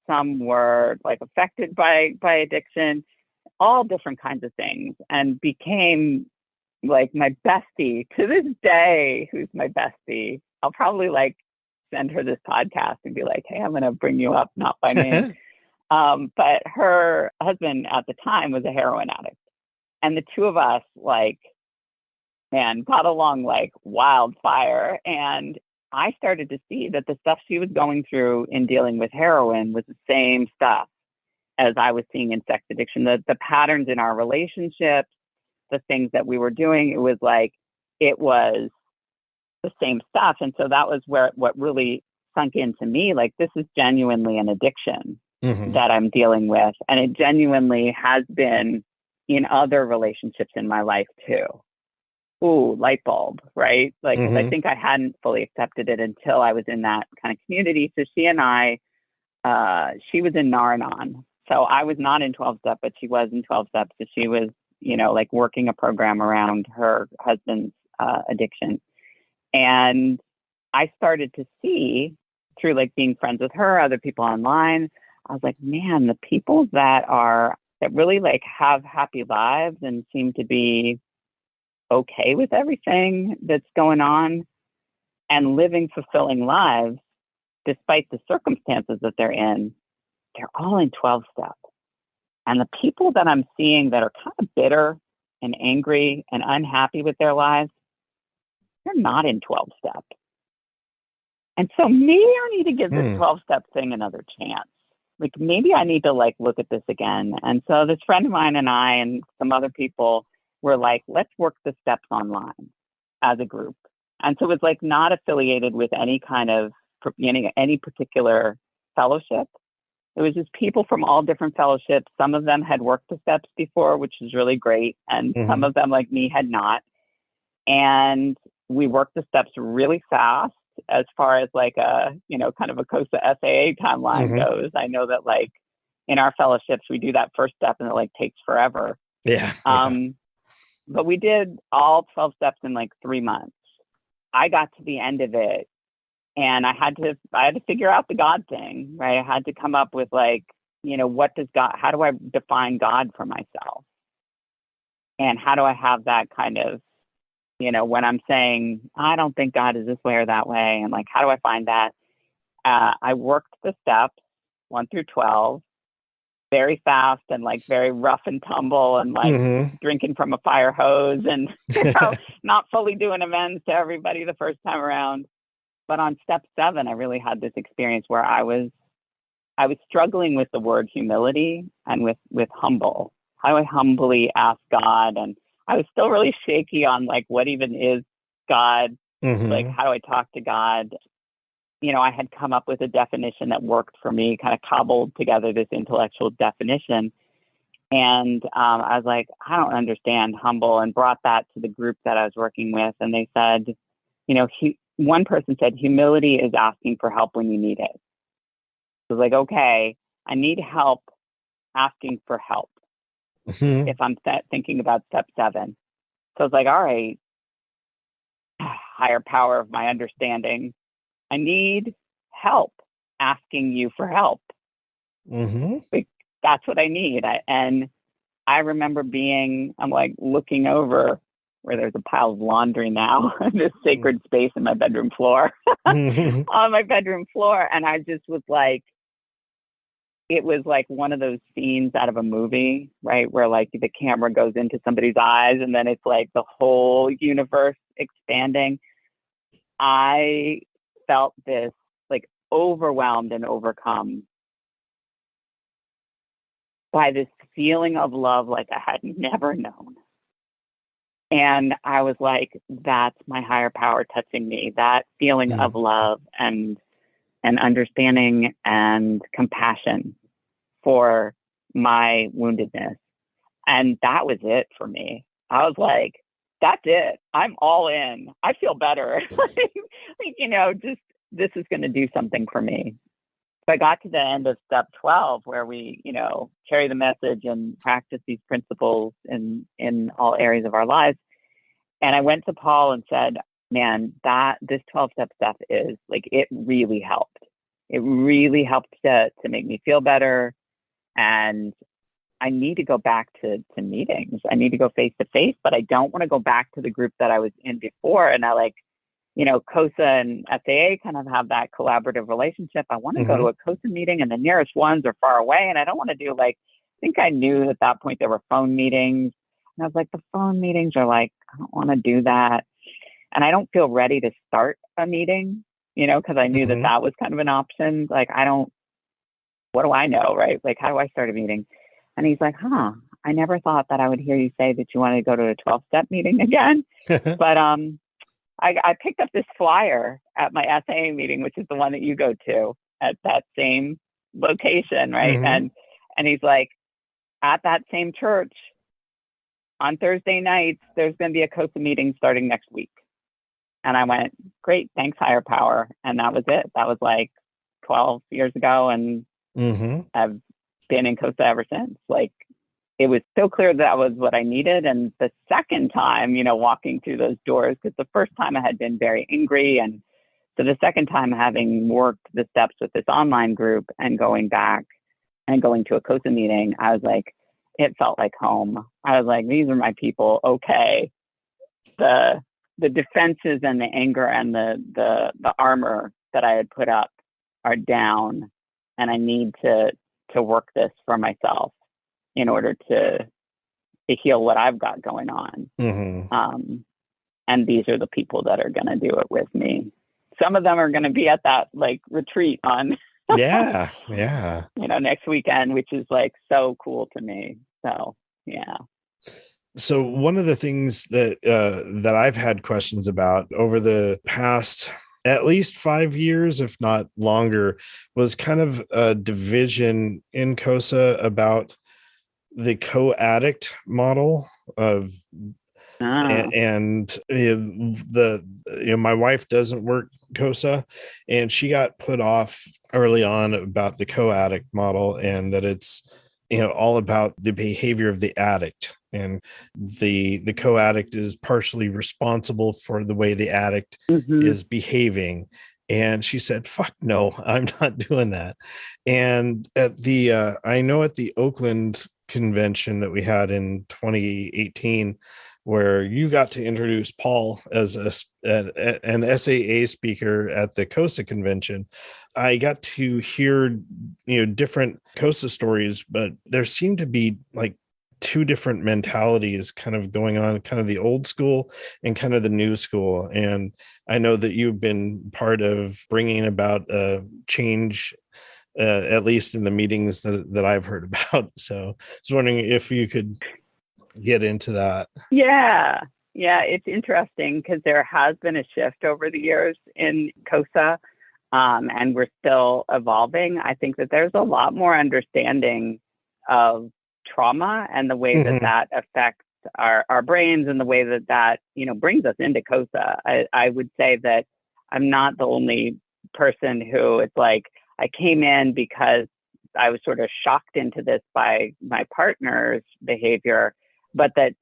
some were like affected by addiction, all different kinds of things, and became like my bestie to this day. Who's my bestie? I'll probably like send her this podcast and be like, hey, I'm going to bring you up, not by name. But her husband at the time was a heroin addict. And the two of us, like, man, got along like wildfire. And I started to see that the stuff she was going through in dealing with heroin was the same stuff as I was seeing in sex addiction. The patterns in our relationships, the things that we were doing, it was the same stuff. And so that was what really sunk into me, like, this is genuinely an addiction that I'm dealing with. And it genuinely has been in other relationships in my life too. Ooh, light bulb, right? Like, 'cause I think I hadn't fully accepted it until I was in that kind of community. So she and I, she was in Naranon. So I was not in 12 step, but she was in 12 step. So she was, like working a program around her husband's addiction. And I started to see through like being friends with her, other people online, I was like, man, the people that really like have happy lives and seem to be okay with everything that's going on and living fulfilling lives despite the circumstances that they're all in 12 step. And the people that I'm seeing that are kind of bitter and angry and unhappy with their lives, they're not in 12 step. And so maybe I need to give this 12 step thing another chance. Like, maybe I need to like look at this again. And so this friend of mine and I and some other people were like, let's work the steps online as a group. And so it was like not affiliated with any kind of, any particular fellowship. It was just people from all different fellowships. Some of them had worked the steps before, which is really great. And some of them, like me, had not. And we worked the steps really fast as far as like a, kind of a COSA SAA timeline goes. I know that like in our fellowships, we do that first step and it like takes forever. Yeah. But we did all 12 steps in like 3 months. I got to the end of it and I had to figure out the God thing, right? I had to come up with like, how do I define God for myself? And how do I have that kind of, when I'm saying, I don't think God is this way or that way. And like, how do I find that? I worked the steps 1 through 12 very fast and like very rough and tumble and like drinking from a fire hose and, not fully doing amends to everybody the first time around. But on step 7, I really had this experience where I was struggling with the word humility and with humble. How do I humbly ask God? And I was still really shaky on like, what even is God? Like, how do I talk to God? I had come up with a definition that worked for me, kind of cobbled together this intellectual definition. And I was like, I don't understand humble, and brought that to the group that I was working with. And they said, one person said, humility is asking for help when you need it. So I was like, okay, I need help asking for help if I'm thinking about step 7. So I was like, all right, higher power of my understanding, I need help asking you for help. Like, that's what I need. And I remember I'm like looking over where there's a pile of laundry now, this sacred space in my bedroom floor, on my bedroom floor. And I just was like, it was like one of those scenes out of a movie, right? Where like the camera goes into somebody's eyes and then it's like the whole universe expanding. I felt this like overwhelmed and overcome by this feeling of love like I had never known. And I was like, that's my higher power touching me, that feeling of love and understanding and compassion for my woundedness. And that was it for me. I was like, that's it. I'm all in. I feel better. Just this is going to do something for me. So I got to the end of step 12 where we, carry the message and practice these principles in all areas of our lives. And I went to Paul and said, man, this 12-step stuff is like, it really helped. It really helped to make me feel better. And I need to go back to meetings. I need to go face to face, but I don't want to go back to the group that I was in before. And I COSA and SAA kind of have that collaborative relationship. I want to go to a COSA meeting and the nearest ones are far away. And I don't want to do I think I knew at that point there were phone meetings. And I was like, the phone meetings are I don't want to do that. And I don't feel ready to start a meeting, because I knew that was kind of an option. What do I know, right? How do I start a meeting? And he's like, I never thought that I would hear you say that you wanted to go to a 12-step meeting again. But I picked up this flyer at my SAA meeting, which is the one that you go to at that same location, right? And he's like, at that same church on Thursday nights, there's going to be a COSA meeting starting next week. And I went, great, thanks, higher power. And that was it. That was 12 years ago. And I've been in COSA ever since. It was so clear that was what I needed. And the second time, walking through those doors, because the first time I had been very angry. And so the second time, having worked the steps with this online group and going back and going to a COSA meeting, I was like, it felt like home. I was like, these are my people. Okay. The defenses and the anger and the armor that I had put up are down. And I need to work this for myself in order to heal what I've got going on. And these are the people that are going to do it with me. Some of them are going to be at that retreat on next weekend, which is so cool to me. So yeah. So one of the things that I've had questions about over the past at least 5 years, if not longer, was kind of a division in COSA about the co-addict model of and my wife doesn't work COSA, and she got put off early on about the co-addict model, and that it's all about the behavior of the addict, and the co-addict is partially responsible for the way the addict is behaving. And she said, fuck no, I'm not doing that. And at the I know at the Oakland convention that we had in 2018, where you got to introduce Paul as an SAA speaker at the COSA convention, I got to hear, different COSA stories, but there seemed to be two different mentalities kind of going on, kind of the old school and kind of the new school. And I know that you've been part of bringing about a change, at least in the meetings that I've heard about. So I was wondering if you could get into that. Yeah, it's interesting because there has been a shift over the years in COSA, and we're still evolving. I think that there's a lot more understanding of trauma and the way that affects our brains, and the way that brings us into COSA. I would say that I'm not the only person who it's I came in because I was sort of shocked into this by my partner's behavior, but that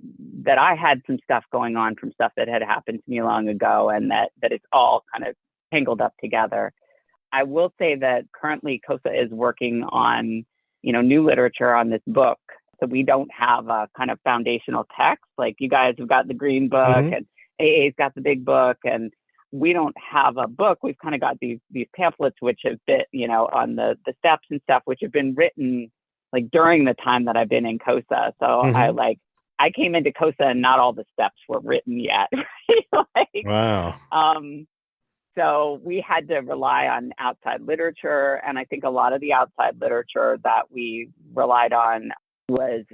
I had some stuff going on from stuff that had happened to me long ago, and that it's all kind of tangled up together. I will say that currently COSA is working on, new literature on this book. So we don't have a kind of foundational text. You guys have got the green book and AA's got the big book, and we don't have a book. We've kind of got these pamphlets, which have been, on the steps and stuff, which have been written during the time that I've been in COSA. So I came into COSA and not all the steps were written yet. Wow. So we had to rely on outside literature. And I think a lot of the outside literature that we relied on was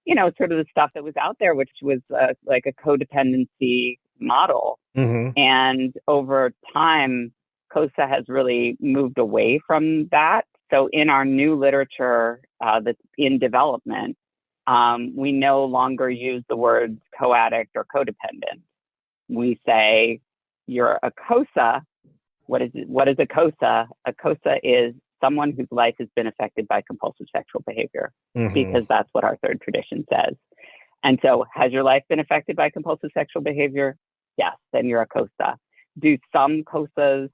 sort of the stuff that was out there, which was like a codependency model. Mm-hmm. And over time, COSA has really moved away from that. So in our new literature that's in development, we no longer use the words co-addict or codependent. We say you're a COSA. What is a COSA? A COSA is someone whose life has been affected by compulsive sexual behavior, Mm-hmm. because that's what our third tradition says. And so, has your life been affected by compulsive sexual behavior? Yes, then you're a COSA. Do some COSAs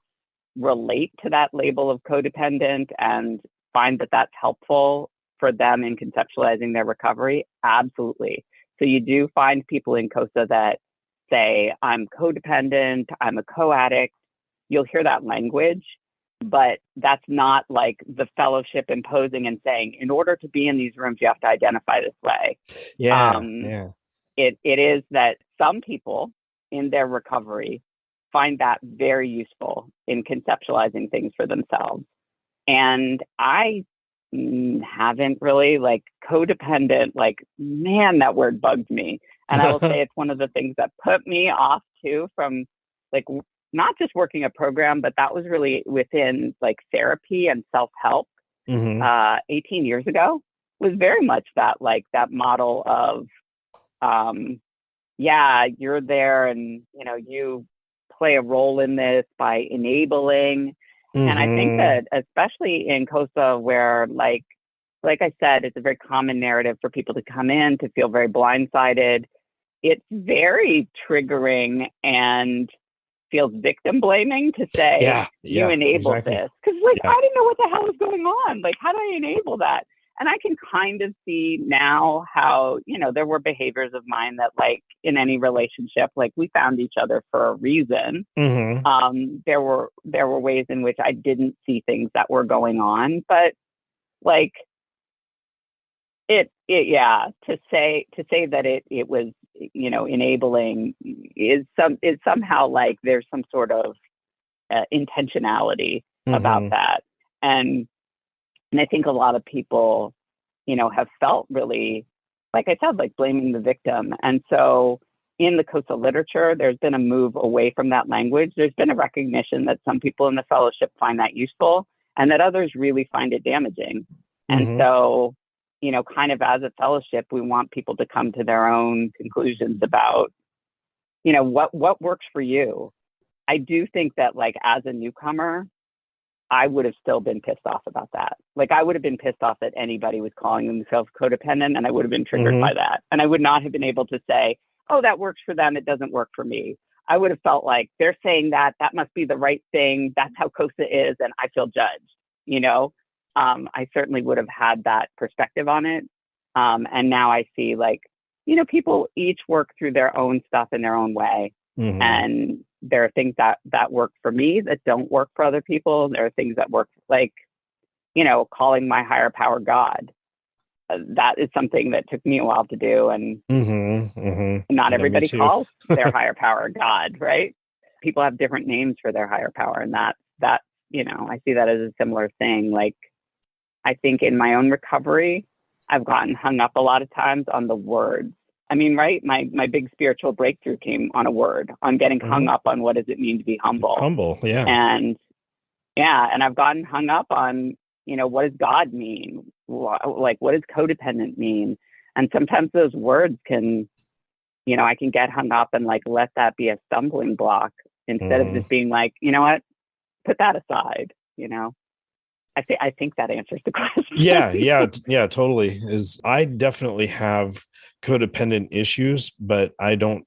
relate to that label of codependent and find that that's helpful for them in conceptualizing their recovery? Absolutely. So you do find people in COSA that say, I'm codependent, I'm a co-addict. You'll hear that language, but that's not like the fellowship imposing and saying, in order to be in these rooms, you have to identify this way. Yeah. It is that some people in their recovery find that very useful in conceptualizing things for themselves. And I haven't really, like, codependent, like, man, that word bugged me. And I will say it's one of the things that put me off too from, like, not just working a program, but that was really within like therapy and self-help. Mm-hmm. 18 years ago was very much that, like, that model of, yeah, you're there and, you play a role in this by enabling. Mm-hmm. And I think that especially in COSA, where like I said, it's a very common narrative for people to come in to feel very blindsided. It's very triggering and feels victim blaming to say, you enabled exactly. this. Because I didn't know what the hell was going on. Like, how do I enable that? And I can kind of see now how, there were behaviors of mine that, like, in any relationship, like, we found each other for a reason. Mm-hmm. There were ways in which I didn't see things that were going on, but like to say that it was, enabling is somehow like there's some sort of intentionality about that. And I think a lot of people, have felt really, like I said, like blaming the victim. And so in the COSA literature, there's been a move away from that language. There's been a recognition that some people in the fellowship find that useful and that others really find it damaging. And so, kind of as a fellowship, we want people to come to their own conclusions about, what works for you. I do think that, like, as a newcomer, I would have still been pissed off about that. Like, I would have been pissed off that anybody was calling themselves codependent, and I would have been triggered by that. And I would not have been able to say, oh, that works for them, it doesn't work for me. I would have felt like they're saying that must be the right thing. That's how COSA is, and I feel judged, I certainly would have had that perspective on it. And now I see, like, people each work through their own stuff in their own way. And there are things that work for me that don't work for other people. There are things that work, like, calling my higher power God. That is something that took me a while to do. And not everybody calls their higher power God, right? People have different names for their higher power. And that, I see that as a similar thing. Like, I think in my own recovery, I've gotten hung up a lot of times on the words. I mean, right? My big spiritual breakthrough came on a word, on getting hung up on what does it mean to be humble. Yeah. And I've gotten hung up on, what does God mean? Like, what does codependent mean? And sometimes those words can, I can get hung up and, like, let that be a stumbling block instead of just being like, you know what, put that aside, I think that answers the question. Yeah, totally. I definitely have codependent issues, but I don't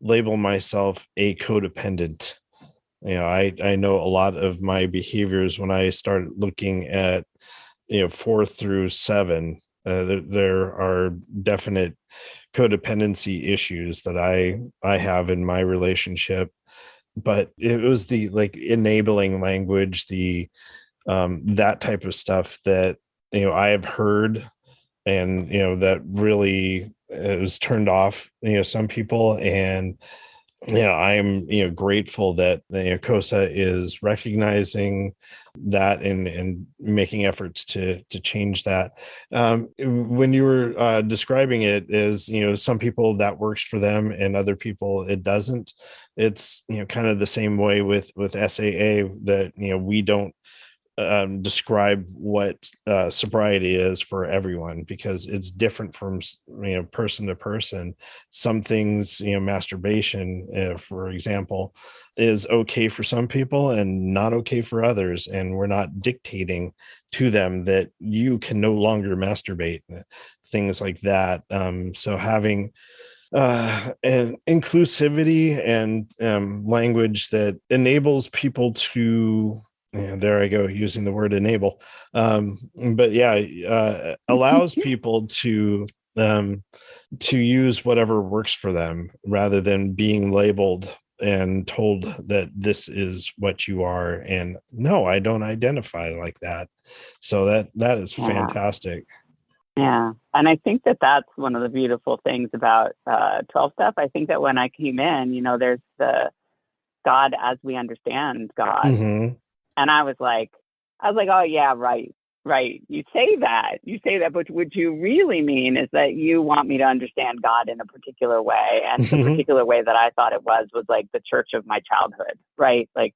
label myself a codependent. I know a lot of my behaviors when I started looking at, 4 through 7, there are definite codependency issues that I have in my relationship, but it was the, like, enabling language, the that type of stuff that I have heard, and that really was turned off some people. And Yeah, I'm, grateful that COSA is recognizing that and making efforts to change that. When you were describing it as, some people that works for them and other people it doesn't. It's, kind of the same way with SAA, that we don't describe what sobriety is for everyone, because it's different from person to person. Some things, masturbation, for example, is okay for some people and not okay for others, and we're not dictating to them that you can no longer masturbate, things like that. So having and inclusivity and language that enables people to, there I go using the word enable, but yeah, allows people um, to use whatever works for them, rather than being labeled and told that this is what you are, and no, I don't identify like that. So that is Yeah. fantastic. Yeah. And I think that that's one of the beautiful things about 12 step. I think that when I came in, there's the God as we understand God. Hmm. And I was like, oh yeah, right, right. You say that, but what you really mean is that you want me to understand God in a particular way. And the particular way that I thought it was like the church of my childhood, right? Like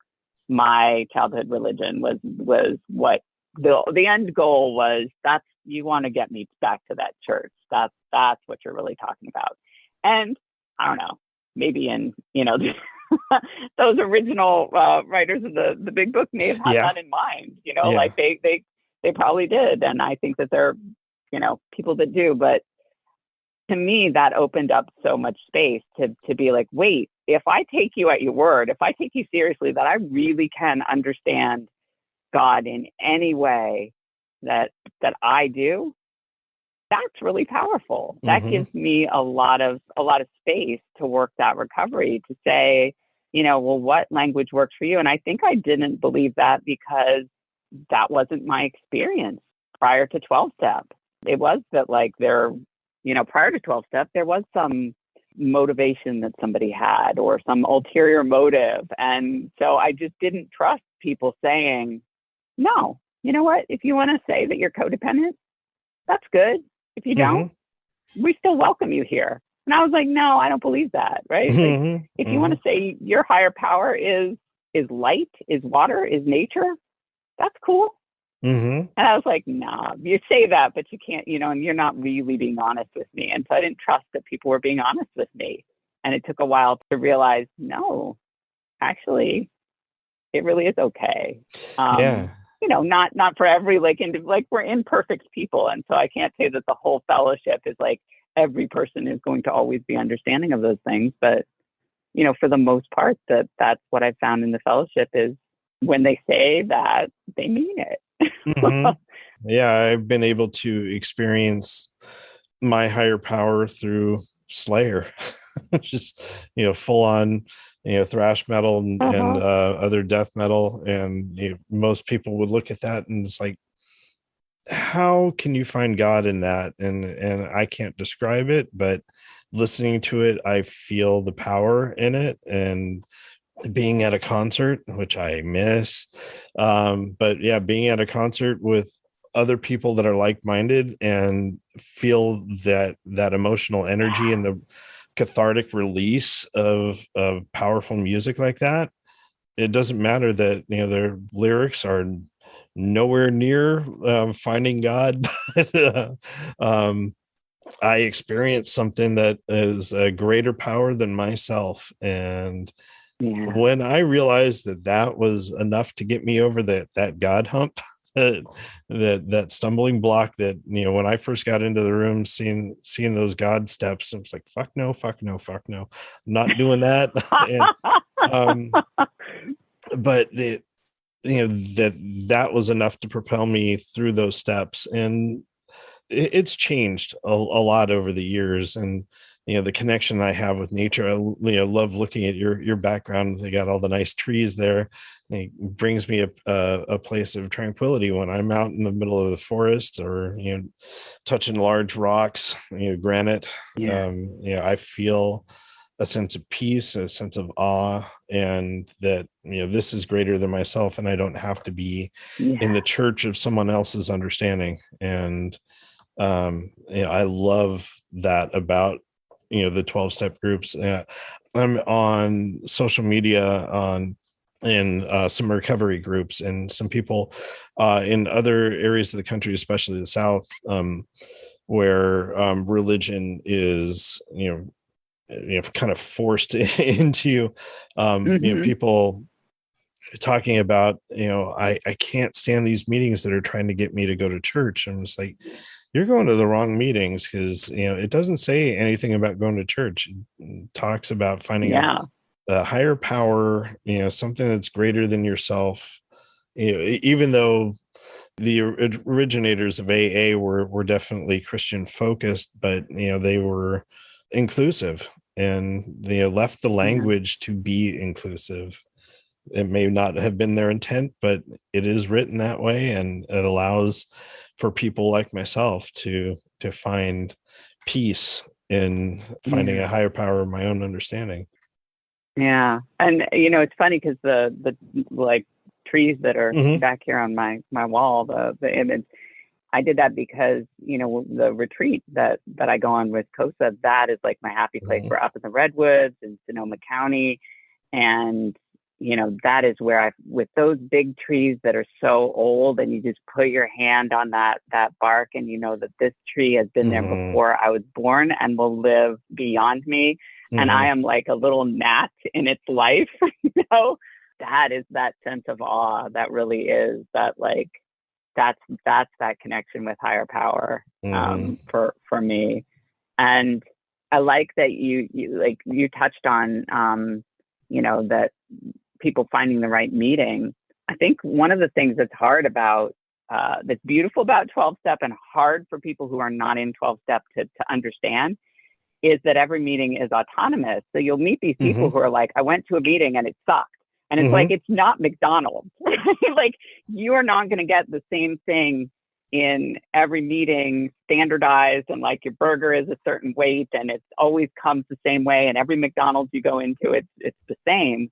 my childhood religion was what the end goal was. That's, you want to get me back to that church. That's what you're really talking about. And I don't know, maybe in, those original writers of the big book may have had Yeah. that in mind, Yeah. like they probably did. And I think that there are, people that do, but to me, that opened up so much space to be like, wait, if I take you at your word, if I take you seriously, that I really can understand God in any way that I do, that's really powerful. That Hmm. gives me a lot of space to work that recovery, to say, well, what language works for you? And I think I didn't believe that because that wasn't my experience prior to 12 step. It was that, like, prior to 12 step, there was some motivation that somebody had, or some ulterior motive. And so I just didn't trust people saying, no, you know what? If you want to say that you're codependent, that's good. If you don't, Hmm. we still welcome you here. And I was like, no, I don't believe that. Right. Like, Hmm. if you want Hmm. to say your higher power is light, is water, is nature, that's cool. Hmm. And I was like, nah, you say that, but you can't, and you're not really being honest with me. And so I didn't trust that people were being honest with me. And it took a while to realize, no, actually, it really is okay. Um, Yeah. not for every, like we're imperfect people, and so I can't say that the whole fellowship is like every person is going to always be understanding of those things. But for the most part, that's what I've found in the fellowship is when they say that, they mean it. Hmm. Yeah, I've been able to experience my higher power through Slayer, just full on thrash metal and Uh-huh. other death metal, and most people would look at that and it's like, how can you find God in that? And I can't describe it, but listening to it, I feel the power in it. And being at a concert, which I miss. But yeah, being at a concert with other people that are like-minded and feel that emotional energy and the cathartic release of powerful music like that. It doesn't matter that their lyrics are nowhere near finding God. But, I experienced something that is a greater power than myself, and Yeah. when I realized that was enough to get me over that God hump, that stumbling block, that when I first got into the room, seeing those God steps, I was like, fuck no, fuck no, fuck no, I'm not doing that. And um, but that was enough to propel me through those steps, and it's changed a lot over the years. And the connection I have with nature, I love looking at your background. They got all the nice trees there. It brings me a place of tranquility when I'm out in the middle of the forest, or touching large rocks, granite. Yeah. I feel a sense of peace, a sense of awe, and that, this is greater than myself, and I don't have to be in Yeah. the church of someone else's understanding. And I love that about, the 12-step groups. I'm on social media in some recovery groups, and some people in other areas of the country, especially the South, where religion is, kind of forced into, Mm-hmm. people talking about, I can't stand these meetings that are trying to get me to go to church. I'm just like, you're going to the wrong meetings, because, it doesn't say anything about going to church. It talks about finding Yeah. a higher power, something that's greater than yourself. Even though the originators of AA were definitely Christian focused, but they were inclusive, and they left the Yeah. language to be inclusive. It may not have been their intent, but it is written that way, and it allows for people like myself to find peace in finding Yeah. a higher power of my own understanding. Yeah. And it's funny because the like trees that are Hmm. back here on my wall, the image, I did that because, the retreat that I go on with COSA, that is like my happy place. Hmm. We're up in the Redwoods in Sonoma County. And, that is where with those big trees that are so old, and you just put your hand on that bark, and you know that this tree has been there Hmm. before I was born and will live beyond me. And I Hmm. am like a little gnat in its life, you know, that is that sense of awe that really is that, like, that's that connection with higher power, Hmm. for me. And I like that you touched on, that people finding the right meeting. I think one of the things that's hard about, that's beautiful about 12 step and hard for people who are not in 12 step to understand, is that every meeting is autonomous. So you'll meet these people Hmm. who are like, I went to a meeting and it sucked. And it's like, Hmm. it's not McDonald's. Like, you are not going to get the same thing in every meeting standardized, and like your burger is a certain weight and it always comes the same way. And every McDonald's you go into, it's the same.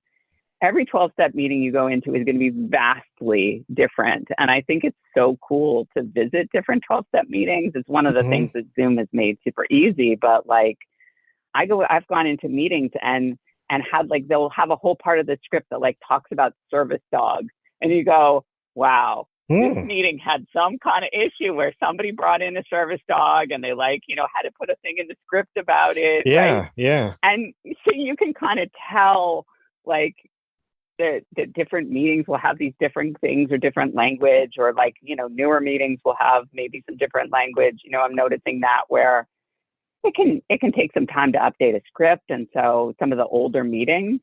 Every 12 step meeting you go into is going to be vastly different. And I think it's so cool to visit different 12 step meetings. It's one of the Hmm. things that Zoom has made super easy. But like, I've gone into meetings and had, like, they'll have a whole part of the script that like talks about service dogs. And you go, wow, this Hmm. meeting had some kind of issue where somebody brought in a service dog and they, like, had to put a thing in the script about it. Right. Yeah. Yeah. And so you can kind of tell, like, the different meetings will have these different things or different language, or like, newer meetings will have maybe some different language. I'm noticing that where it can take some time to update a script. And so some of the older meetings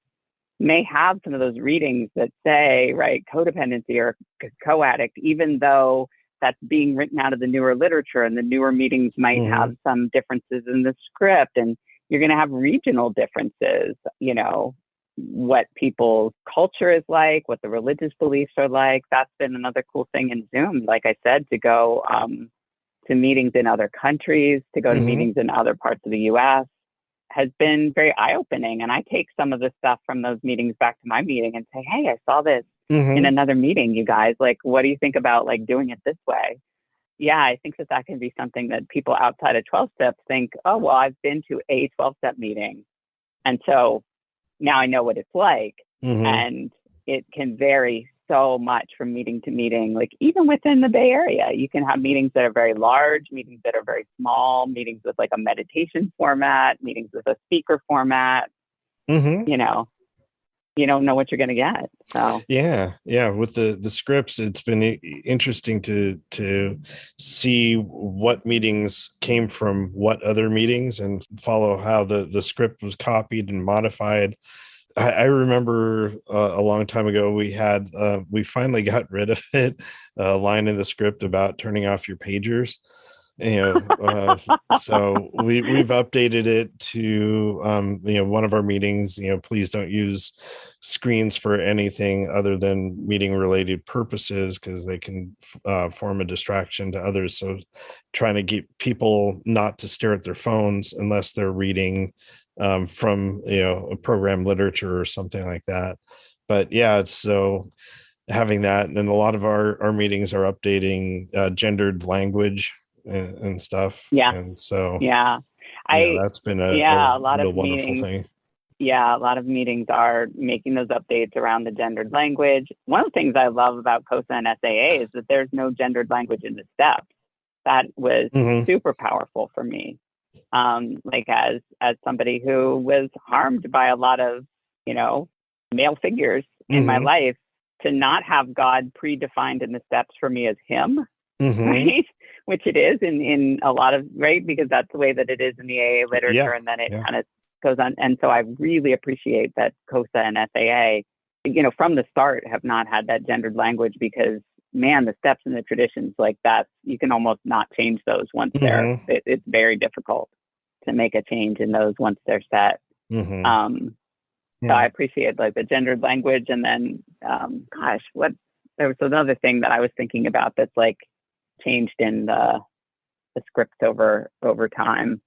may have some of those readings that say, right, codependency or co-addict, even though that's being written out of the newer literature, and the newer meetings might Hmm. have some differences in the script, and you're going to have regional differences, what people's culture is like, what the religious beliefs are like. That's been another cool thing in Zoom, like I said, to go, to meetings in other countries, to go to Hmm. meetings in other parts of the US, has been very eye opening. And I take some of the stuff from those meetings back to my meeting and say, hey, I saw this in Hmm. another meeting, you guys. Like, what do you think about, like, doing it this way? Yeah, I think that can be something that people outside of 12 steps think, oh, well, I've been to a 12 step meeting. And so now I know what it's like. Hmm. And it can vary so much from meeting to meeting. Like, even within the Bay Area, you can have meetings that are very large, meetings that are very small, meetings with like a meditation format, meetings with a speaker format. Hmm. You know, you don't know what you're going to get. So, Yeah, yeah. With the scripts, it's been interesting to see what meetings came from what other meetings, and follow how the script was copied and modified. I remember a long time ago we finally got rid of it, a line in the script about turning off your pagers. So we've updated it to one of our meetings, please don't use screens for anything other than meeting related purposes, because they can form a distraction to others. So trying to get people not to stare at their phones unless they're reading from a program literature or something like that. But yeah, it's so having that, and then a lot of our meetings are updating gendered language and stuff. Yeah. And so, Yeah. I, that's been a yeah, a lot real of wonderful meetings. thing. Yeah, a lot of meetings are making those updates around the gendered language. One of the things I love about COSA and SAA is that there's no gendered language in the steps. That was Mm-hmm. super powerful for me. Like as somebody who was harmed by a lot of, male figures in my Mm-hmm. life, to not have God predefined in the steps for me as him, Mm-hmm. right? Which it is in a lot of, right? Because that's the way that it is in the AA literature, Yeah. and then it Yeah. kind of goes on. And so I really appreciate that COSA and SAA, from the start have not had that gendered language, because man, the steps and the traditions like that, you can almost not change those once Mm-hmm. it's very difficult to make a change in those once they're set. Mm-hmm. Um, so I Yeah. appreciate like the gendered language. And then, there was another thing that I was thinking about that's like changed in the script over time.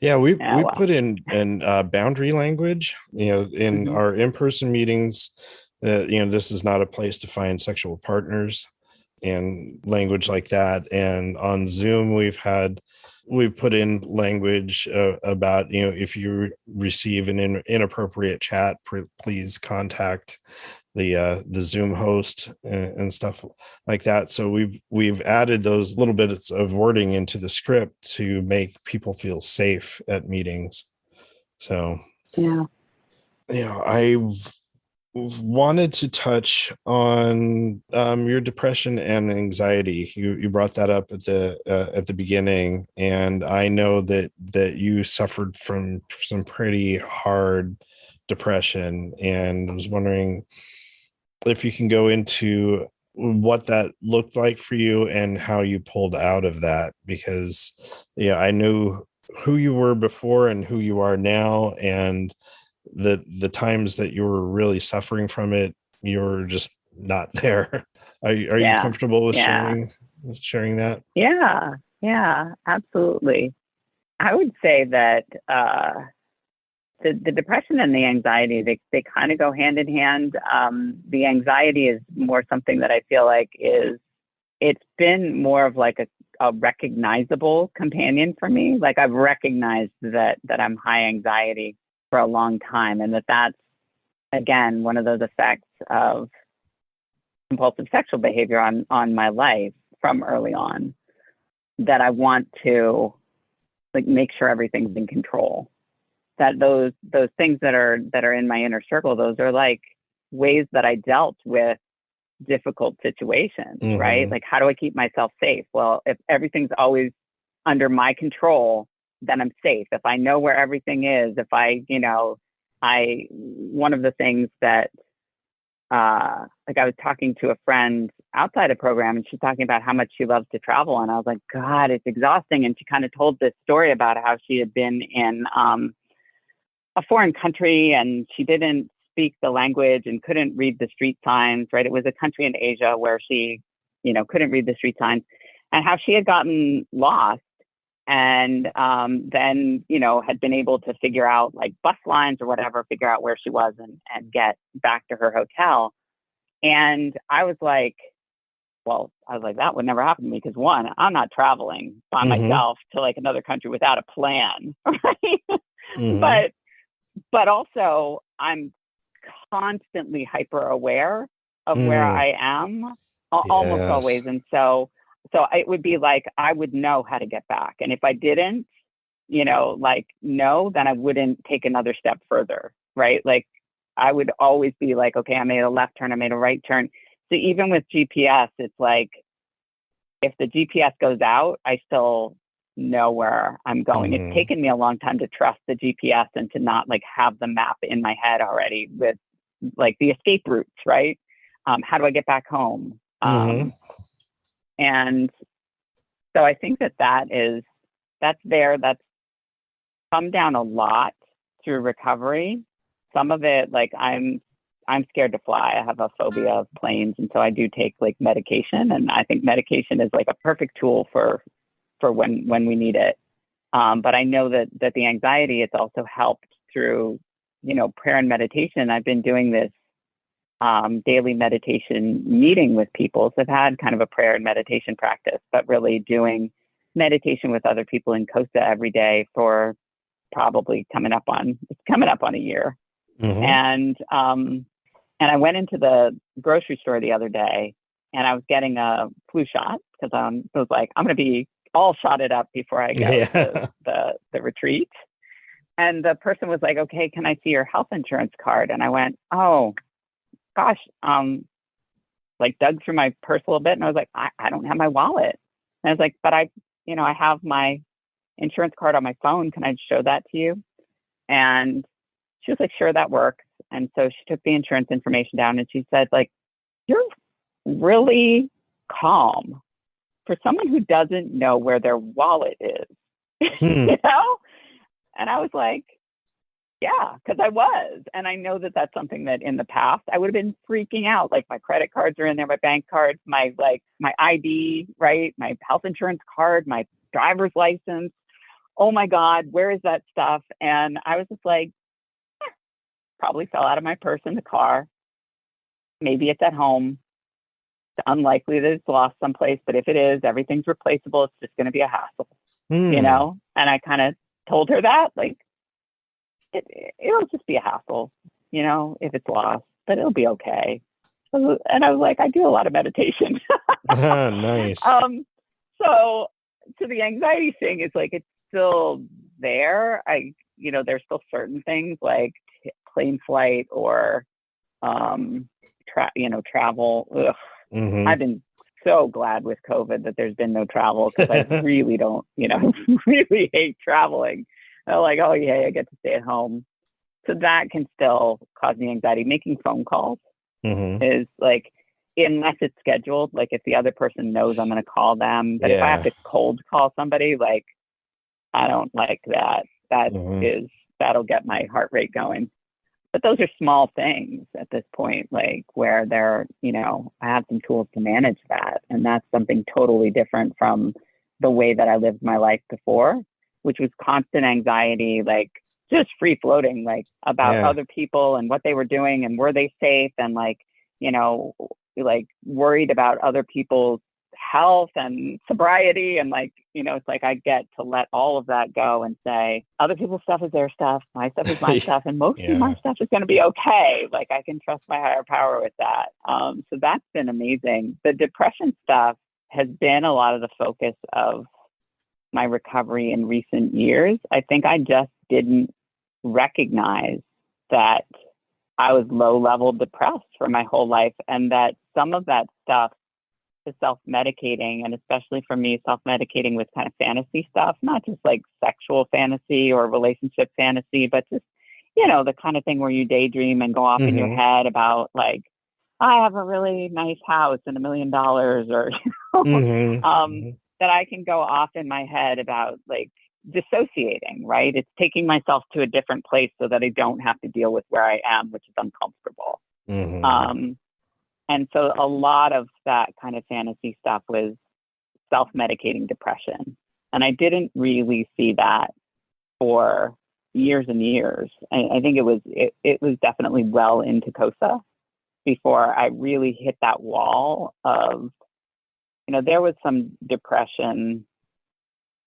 Yeah, we Well, put in boundary language, in mm-hmm. our in-person meetings. This is not a place to find sexual partners, and language like that. And on Zoom, we've put in language about, if you receive an inappropriate chat, please contact the Zoom host, and stuff like that. So we've added those little bits of wording into the script to make people feel safe at meetings. So Yeah. I wanted to touch on your depression and anxiety. You brought that up at the beginning, and I know that you suffered from some pretty hard depression, and I was wondering if you can go into what that looked like for you and how you pulled out of that, because I knew who you were before and who you are now, and the times that you were really suffering from it, you were just not there. Are you Yeah. comfortable with Yeah. sharing that? Yeah. Yeah. Absolutely. I would say that the depression and the anxiety, they kind of go hand in hand. The anxiety is more something that I feel like it's been more of like a recognizable companion for me. Like I've recognized that I'm high anxiety for a long time, and that's again one of those effects of compulsive sexual behavior on my life from early on, that I want to like make sure everything's in control. That those things that are in my inner circle, those are like ways that I dealt with difficult situations, right? Mm-hmm. Like, how do I keep myself safe? Well, if everything's always under my control, then I'm safe. If I know where everything is, if one of the things that, like I was talking to a friend outside a program, and she's talking about how much she loves to travel. And I was like, God, it's exhausting. And she kind of told this story about how she had been in a foreign country, and she didn't speak the language and couldn't read the street signs, right? It was a country in Asia where she, couldn't read the street signs, and how she had gotten lost, and then, had been able to figure out like bus lines or whatever, figure out where she was, and get back to her hotel. And I was like, that would never happen to me, because one, I'm not traveling by Mm-hmm. myself to like another country without a plan, right? Mm-hmm. but but also I'm constantly hyper aware of where Mm. I am almost Yes. always. And so it would be like, I would know how to get back. And if I didn't, then I wouldn't take another step further, right? Like I would always be like, okay, I made a left turn, I made a right turn. So even with GPS, it's like, if the GPS goes out, I still know where I'm going. It's Mm-hmm. taken me a long time to trust the GPS and to not like have the map in my head already with like the escape routes, right? How do I get back home? Mm-hmm. And So I think that's there. That's come down a lot through recovery. Some of it, like I'm scared to fly. I have a phobia of planes, and so I do take like medication. And I think medication is like a perfect tool for when we need it. But I know that the anxiety, it's also helped through, prayer and meditation. I've been doing this daily meditation meeting with people. So I've had kind of a prayer and meditation practice, but really doing meditation with other people in COSA every day for probably coming up on a year. And I went into the grocery store the other day, and I was getting a flu shot because I was like, I'm going to be all shotted up before I go to the retreat. And the person was like, okay, can I see your health insurance card? And I went, oh gosh, like dug through my purse a little bit, and I was like, I don't have my wallet. And I was like, but I have my insurance card on my phone. Can I show that to you? And she was like, sure, that works. And so she took the insurance information down, and she said, like, you're really calm for someone who doesn't know where their wallet is, And I was like, yeah, because I was. And I know that that's something that in the past I would have been freaking out. Like, my credit cards are in there, my bank cards, my ID, right? My health insurance card, my driver's license. Oh my God, where is that stuff? And I was just like, probably fell out of my purse in the car. Maybe it's at home. It's unlikely that it's lost someplace, but if it is, everything's replaceable. It's just going to be a hassle, And I kind of told her that, like, it'll just be a hassle, if it's lost, but it'll be okay. And I was like, I do a lot of meditation. Nice. So the anxiety thing is like, it's still there. There's still certain things like plane flight or, travel. Ugh. I've been so glad with COVID that there's been no travel, because I really don't, really hate traveling. I'm like, oh yeah, I get to stay at home. So that can still cause me anxiety. Making phone calls is like, unless it's scheduled, like if the other person knows I'm going to call them, but if I have to cold call somebody, like, I don't like that. That'll get my heart rate going. But those are small things at this point, like where I have some tools to manage that. And that's something totally different from the way that I lived my life before, which was constant anxiety, like just free floating, like about other people and what they were doing and were they safe, and like, like worried about other people's health and sobriety, and like, it's like I get to let all of that go and say, other people's stuff is their stuff, my stuff is my stuff, and mostly my stuff is going to be okay. Like, I can trust my higher power with that. So that's been amazing. The depression stuff has been a lot of the focus of my recovery in recent years. I think I just didn't recognize that I was low-level depressed for my whole life, and that some of that stuff is self-medicating, and especially for me, self-medicating with kind of fantasy stuff, not just like sexual fantasy or relationship fantasy, but just, the kind of thing where you daydream and go off in your head about like, I have a really nice house and $1 million, or, that I can go off in my head about like dissociating, right? It's taking myself to a different place so that I don't have to deal with where I am, which is uncomfortable. And so a lot of that kind of fantasy stuff was self-medicating depression. And I didn't really see that for years and years. I think it was definitely well into COSA before I really hit that wall of, there was some depression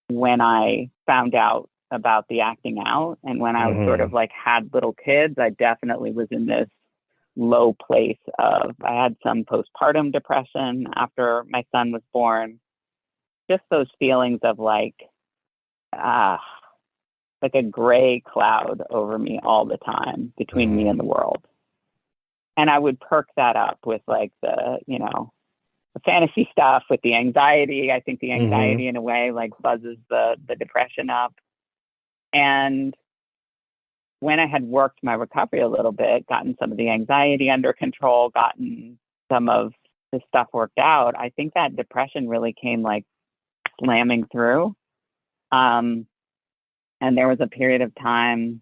when I found out about the acting out. And when I was sort of like had little kids, I definitely was in this low place of, I had some postpartum depression after my son was born. Just those feelings of like a gray cloud over me all the time between me and the world. And I would perk that up with like the fantasy stuff, with the anxiety. I think the anxiety in a way like buzzes the depression up. And when I had worked my recovery a little bit, gotten some of the anxiety under control, gotten some of the stuff worked out, I think that depression really came like slamming through. And there was a period of time,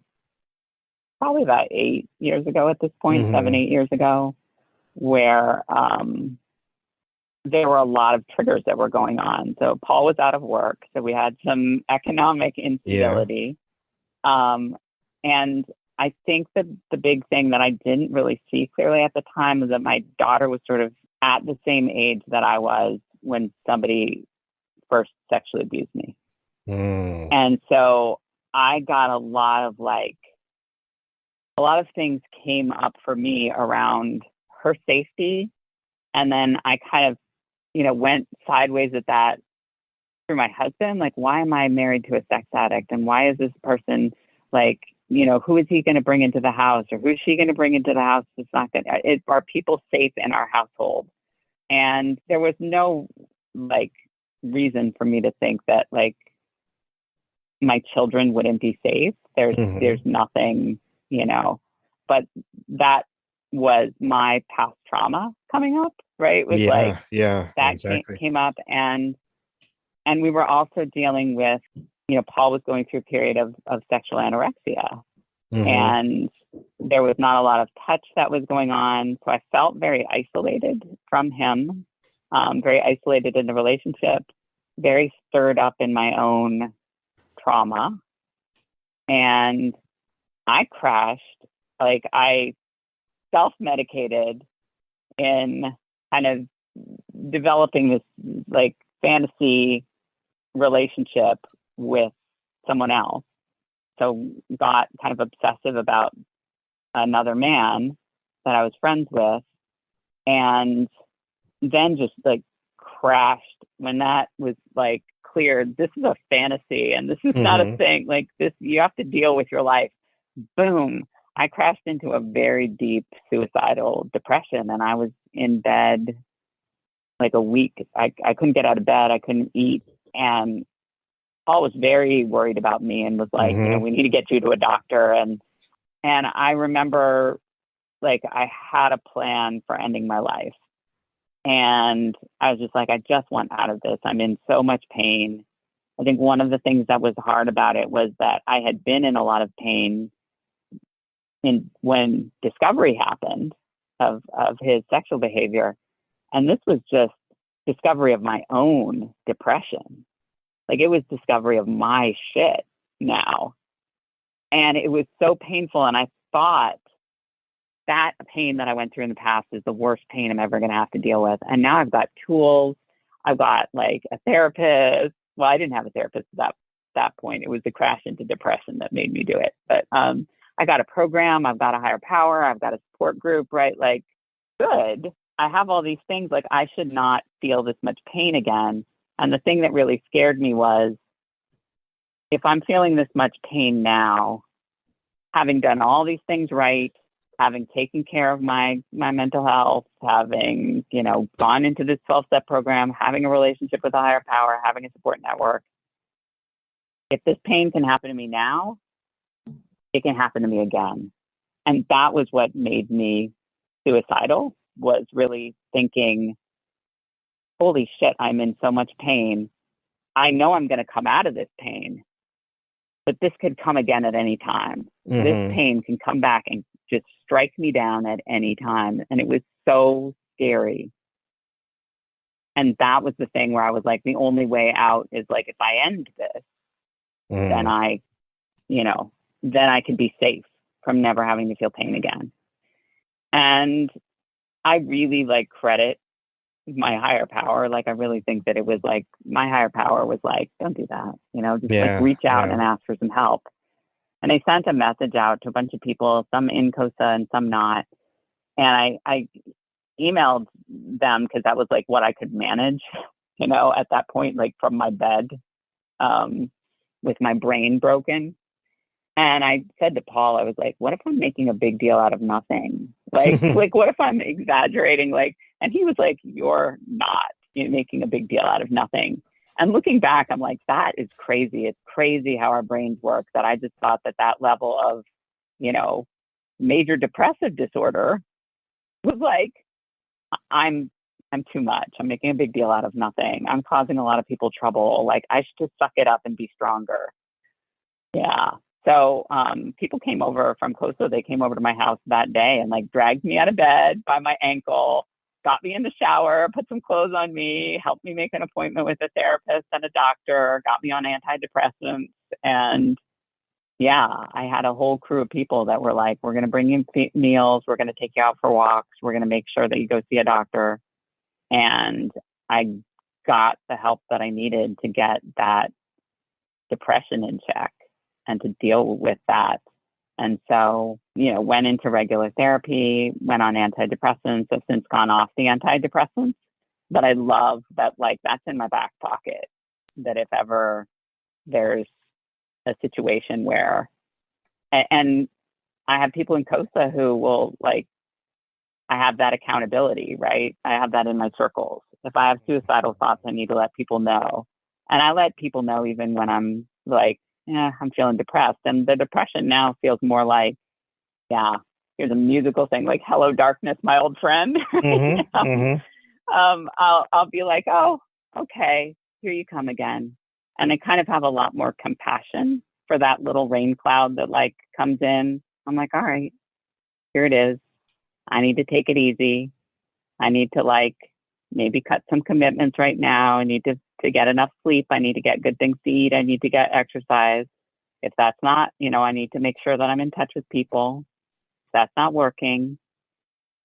probably about 8 years ago at this point, 7, 8 years ago, where there were a lot of triggers that were going on. So Paul was out of work, so we had some economic instability. And I think that the big thing that I didn't really see clearly at the time was that my daughter was sort of at the same age that I was when somebody first sexually abused me. And so I got a lot of things came up for me around her safety. And then I kind of, went sideways at that through my husband. Like, why am I married to a sex addict? And why is this person who is he going to bring into the house, or who is she going to bring into the house? It's not going to, are people safe in our household? And there was no reason for me to think that my children wouldn't be safe. There's nothing, but that was my past trauma coming up, right? It was that exactly. came up, and we were also dealing with, Paul was going through a period of sexual anorexia, and there was not a lot of touch that was going on. So I felt very isolated from him, very isolated in the relationship, very stirred up in my own trauma. And I crashed. I self-medicated in kind of developing this fantasy relationship with someone else. So got kind of obsessive about another man that I was friends with, and then just crashed when that was cleared. This is a fantasy and this is not a thing. This, you have to deal with your life. Boom. I crashed into a very deep suicidal depression, and I was in bed a week. I couldn't get out of bed. I couldn't eat. And Paul was very worried about me and was like, we need to get you to a doctor. And I remember I had a plan for ending my life. And I was just I just want out of this. I'm in so much pain. I think one of the things that was hard about it was that I had been in a lot of pain when discovery happened of his sexual behavior. And this was just discovery of my own depression. It was discovery of my shit now. And it was so painful. And I thought that pain that I went through in the past is the worst pain I'm ever going to have to deal with. And now I've got tools. I've got a therapist. Well, I didn't have a therapist at that point. It was the crash into depression that made me do it. But I got a program. I've got a higher power. I've got a support group, right? Good. I have all these things. I should not feel this much pain again. And the thing that really scared me was, if I'm feeling this much pain now, having done all these things right, having taken care of my mental health, having, gone into this 12-step program, having a relationship with a higher power, having a support network, if this pain can happen to me now, it can happen to me again. And that was what made me suicidal, was really thinking, holy shit, I'm in so much pain. I know I'm going to come out of this pain, but this could come again at any time. This pain can come back and just strike me down at any time. And it was so scary. And that was the thing where I was the only way out is if I end this, then then I could be safe from never having to feel pain again. And I really credit my higher power. I really think that it was my higher power was don't do that, just reach out and ask for some help. And I sent a message out to a bunch of people, some in COSA and some not. And I emailed them because that was what I could manage, at that point, from my bed, with my brain broken. And I said to Paul, I was what if I'm making a big deal out of nothing? What if I'm exaggerating? And he was you're not. You're making a big deal out of nothing. And looking back, I'm that is crazy. It's crazy how our brains work, that I just thought that level of, major depressive disorder was I'm I'm too much. I'm making a big deal out of nothing. I'm causing a lot of people trouble. Like, I should just suck it up and be stronger. Yeah. So people came over from COSA. They came over to my house that day and like dragged me out of bed by my ankle, got me in the shower, put some clothes on me, helped me make an appointment with a therapist and a doctor, got me on antidepressants. And yeah, I had a whole crew of people that were like, we're going to bring you meals. We're going to take you out for walks. We're going to make sure that you go see a doctor. And I got the help that I needed to get that depression in check and to deal with that. And so, went into regular therapy, went on antidepressants. I've since gone off the antidepressants, but I love that, like, that's in my back pocket, that if ever there's a situation where, and I have people in COSA who will, like, I have that accountability, right? I have that in my circles. If I have suicidal thoughts, I need to let people know. And I let people know even when I'm like, I'm feeling depressed. And the depression now feels more like, here's a musical thing, like "Hello, Darkness, My Old Friend." I'll be like, oh, okay, here you come again. And I kind of have a lot more compassion for that little rain cloud that like comes in. I'm like, all right, here it is. I need to take it easy. I need to like maybe cut some commitments right now. I need to get enough sleep. I need to get good things to eat. I need to get exercise. If that's not, I need to make sure that I'm in touch with people. If that's not working,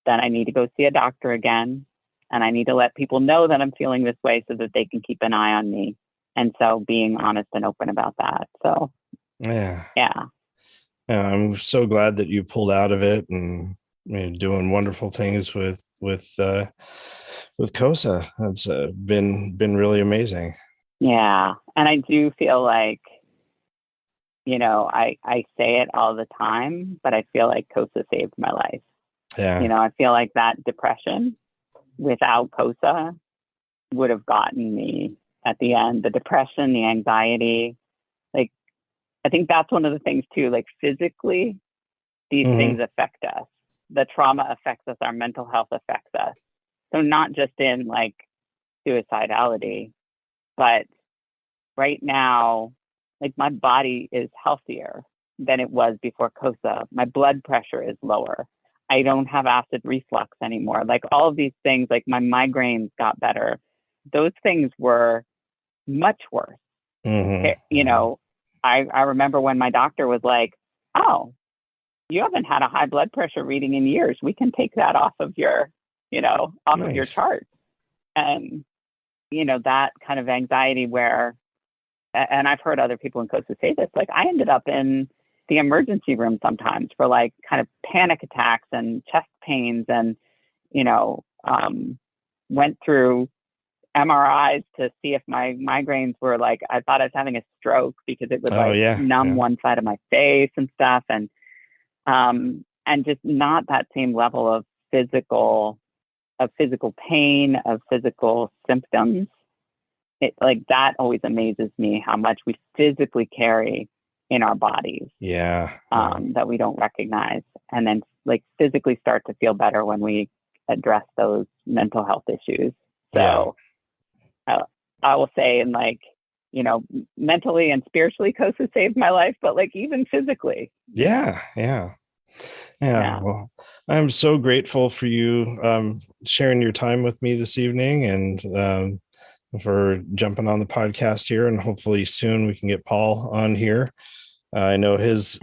then I need to go see a doctor again. And I need to let people know that I'm feeling this way so that they can keep an eye on me. And so being honest and open about that. So, yeah. I'm so glad that you pulled out of it and doing wonderful things with COSA. It's been really amazing. Yeah. And I do feel like, I say it all the time, but I feel like COSA saved my life. Yeah. I feel like that depression without COSA would have gotten me at the end. The depression, the anxiety, like, I think that's one of the things too, like physically, these things affect us. The trauma affects us. Our mental health affects us. So not just in like suicidality, but right now, like my body is healthier than it was before COSA. My blood pressure is lower. I don't have acid reflux anymore. Like all of these things, like my migraines got better. Those things were much worse. I remember when my doctor was like, oh, you haven't had a high blood pressure reading in years. We can take that off of your, of your chart. And, that kind of anxiety where, and I've heard other people in COSA say this, like I ended up in the emergency room sometimes for like kind of panic attacks and chest pains and, went through MRIs to see if my migraines were like, I thought I was having a stroke because it would numb one side of my face and stuff. And just not that same level of physical pain, of physical symptoms. It like that always amazes me how much we physically carry in our bodies. That we don't recognize, and then like physically start to feel better when we address those mental health issues. So I will say, and like, mentally and spiritually, COSA saved my life, but like even physically. Yeah. Well, I'm so grateful for you sharing your time with me this evening and for jumping on the podcast here. And hopefully soon we can get Paul on here. I know his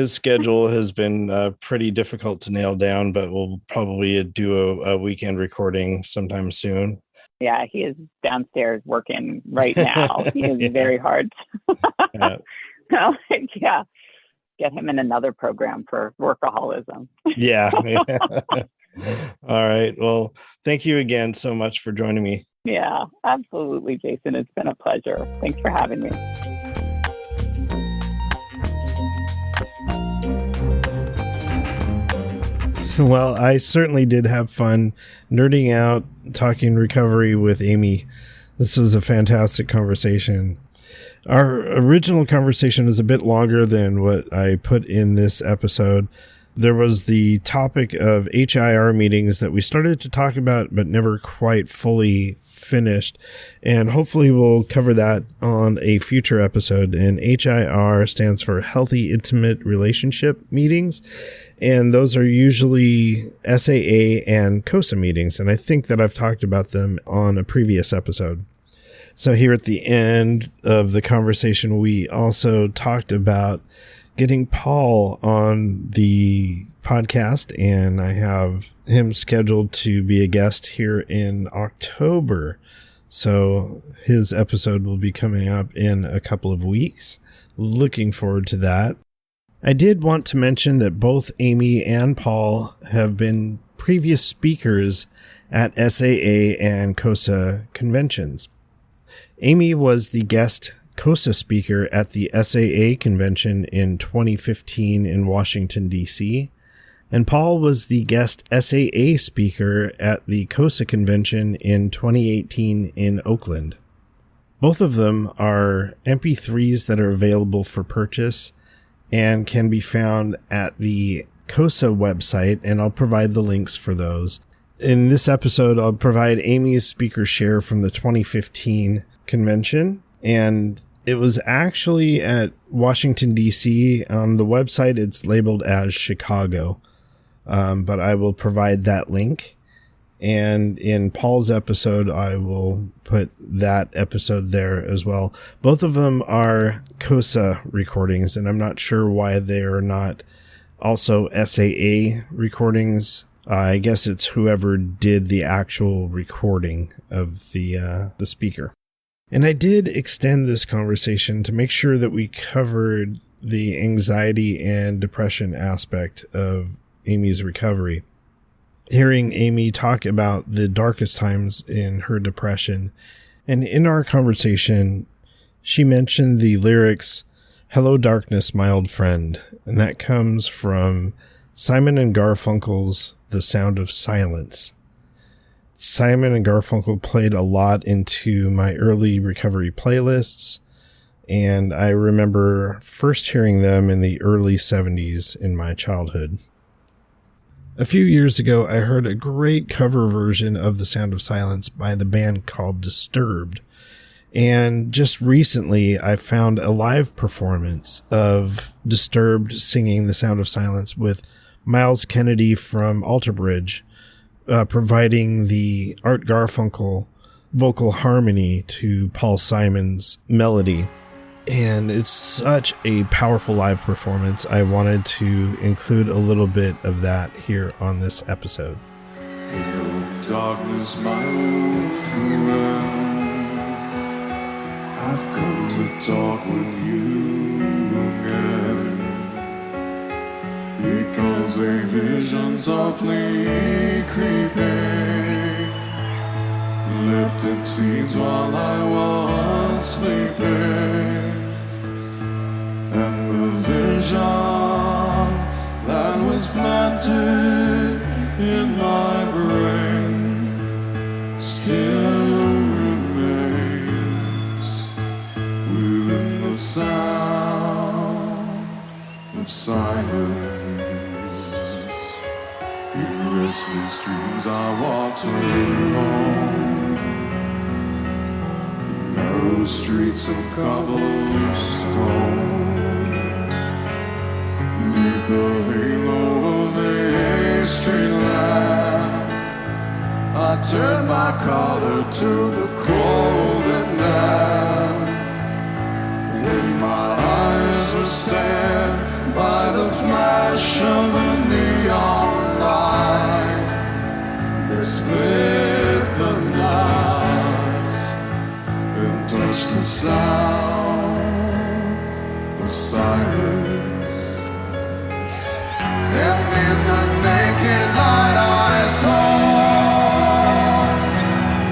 schedule has been pretty difficult to nail down, but we'll probably do a weekend recording sometime soon. Yeah, he is downstairs working right now. He is very hard. Get him in another program for workaholism. All right. Well, thank you again so much for joining me. Yeah, absolutely, Jason. It's been a pleasure. Thanks for having me. Well, I certainly did have fun nerding out, talking recovery with Amy. This was a fantastic conversation. Our original conversation is a bit longer than what I put in this episode, there was the topic of HIR meetings that we started to talk about but never quite fully finished, and hopefully we'll cover that on a future episode. And HIR stands for Healthy Intimate Relationship Meetings, and those are usually SAA and COSA meetings, and I think that I've talked about them on a previous episode. So here at the end of the conversation, we also talked about getting Paul on the podcast, and I have him scheduled to be a guest here in October. So his episode will be coming up in a couple of weeks. Looking forward to that. I did want to mention that both Amy and Paul have been previous speakers at SAA and COSA conventions. Amy was the guest COSA speaker at the SAA convention in 2015 in Washington, D.C., and Paul was the guest SAA speaker at the COSA convention in 2018 in Oakland. Both of them are MP3s that are available for purchase and can be found at the COSA website, and I'll provide the links for those. In this episode, I'll provide Amy's speaker share from the 2015 convention, and it was actually at Washington, D.C. On the website, it's labeled as Chicago, but I will provide that link. And in Paul's episode, I will put that episode there as well. Both of them are COSA recordings, and I'm not sure why they are not also SAA recordings. I guess it's whoever did the actual recording of the speaker. And I did extend this conversation to make sure that we covered the anxiety and depression aspect of Amy's recovery. Hearing Amy talk about the darkest times in her depression, and in our conversation, she mentioned the lyrics, "Hello Darkness, my old friend," and that comes from Simon and Garfunkel's The Sound of Silence. Simon and Garfunkel played a lot into my early recovery playlists, and I remember first hearing them in the early 70s in my childhood. A few years ago, I heard a great cover version of The Sound of Silence by the band called Disturbed. And just recently, I found a live performance of Disturbed singing The Sound of Silence with Miles Kennedy from Alter Bridge, providing the Art Garfunkel vocal harmony to Paul Simon's melody. And it's such a powerful live performance. I wanted to include a little bit of that here on this episode. Hello, darkness, my old friend. I've come to talk with you again, because a vision softly creeping left its seeds while I was sleeping. And the vision that was planted in my brain still remains within the sound of silence. In restless dreams I walked alone, narrow streets of cobblestone. Beneath the halo of a street lamp, I turned my collar to the cold and damp. When my eyes were stared by the flash of a neon light that split the night and touched the sound of silence. And in the naked light I saw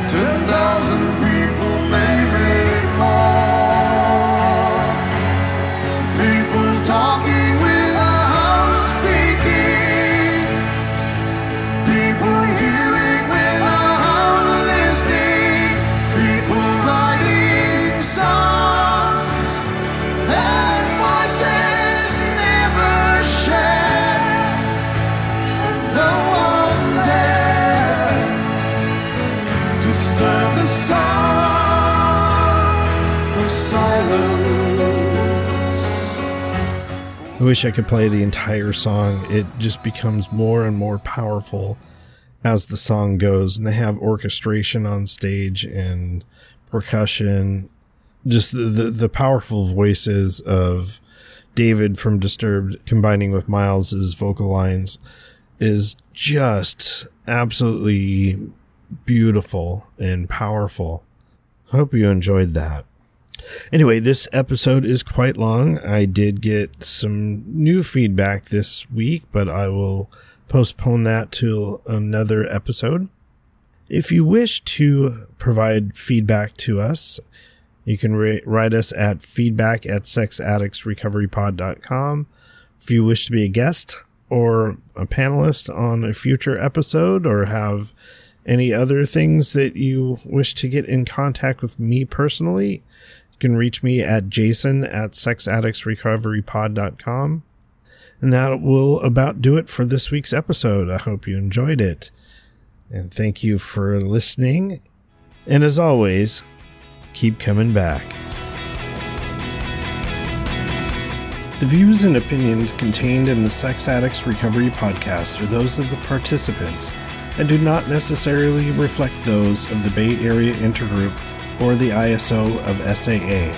10,000 people, maybe more. People talking without speaking, people hearing without listening, people writing songs and voices never shared. wish I could play the entire song. It just becomes more and more powerful as the song goes, and they have orchestration on stage and percussion. Just the powerful voices of David from Disturbed combining with Miles's vocal lines is just absolutely beautiful and powerful. Hope you enjoyed that. Anyway, this episode is quite long. I did get some new feedback this week, but I will postpone that to another episode. If you wish to provide feedback to us, you can write us at feedback@sexaddictsrecoverypod.com. If you wish to be a guest or a panelist on a future episode, or have any other things that you wish to get in contact with me personally, you can reach me at jason@sexaddictsrecoverypod.com. And that will about do it for this week's episode. I hope you enjoyed it. And thank you for listening. And as always, keep coming back. The views and opinions contained in the Sex Addicts Recovery Podcast are those of the participants and do not necessarily reflect those of the Bay Area Intergroup or the ISO of SAA.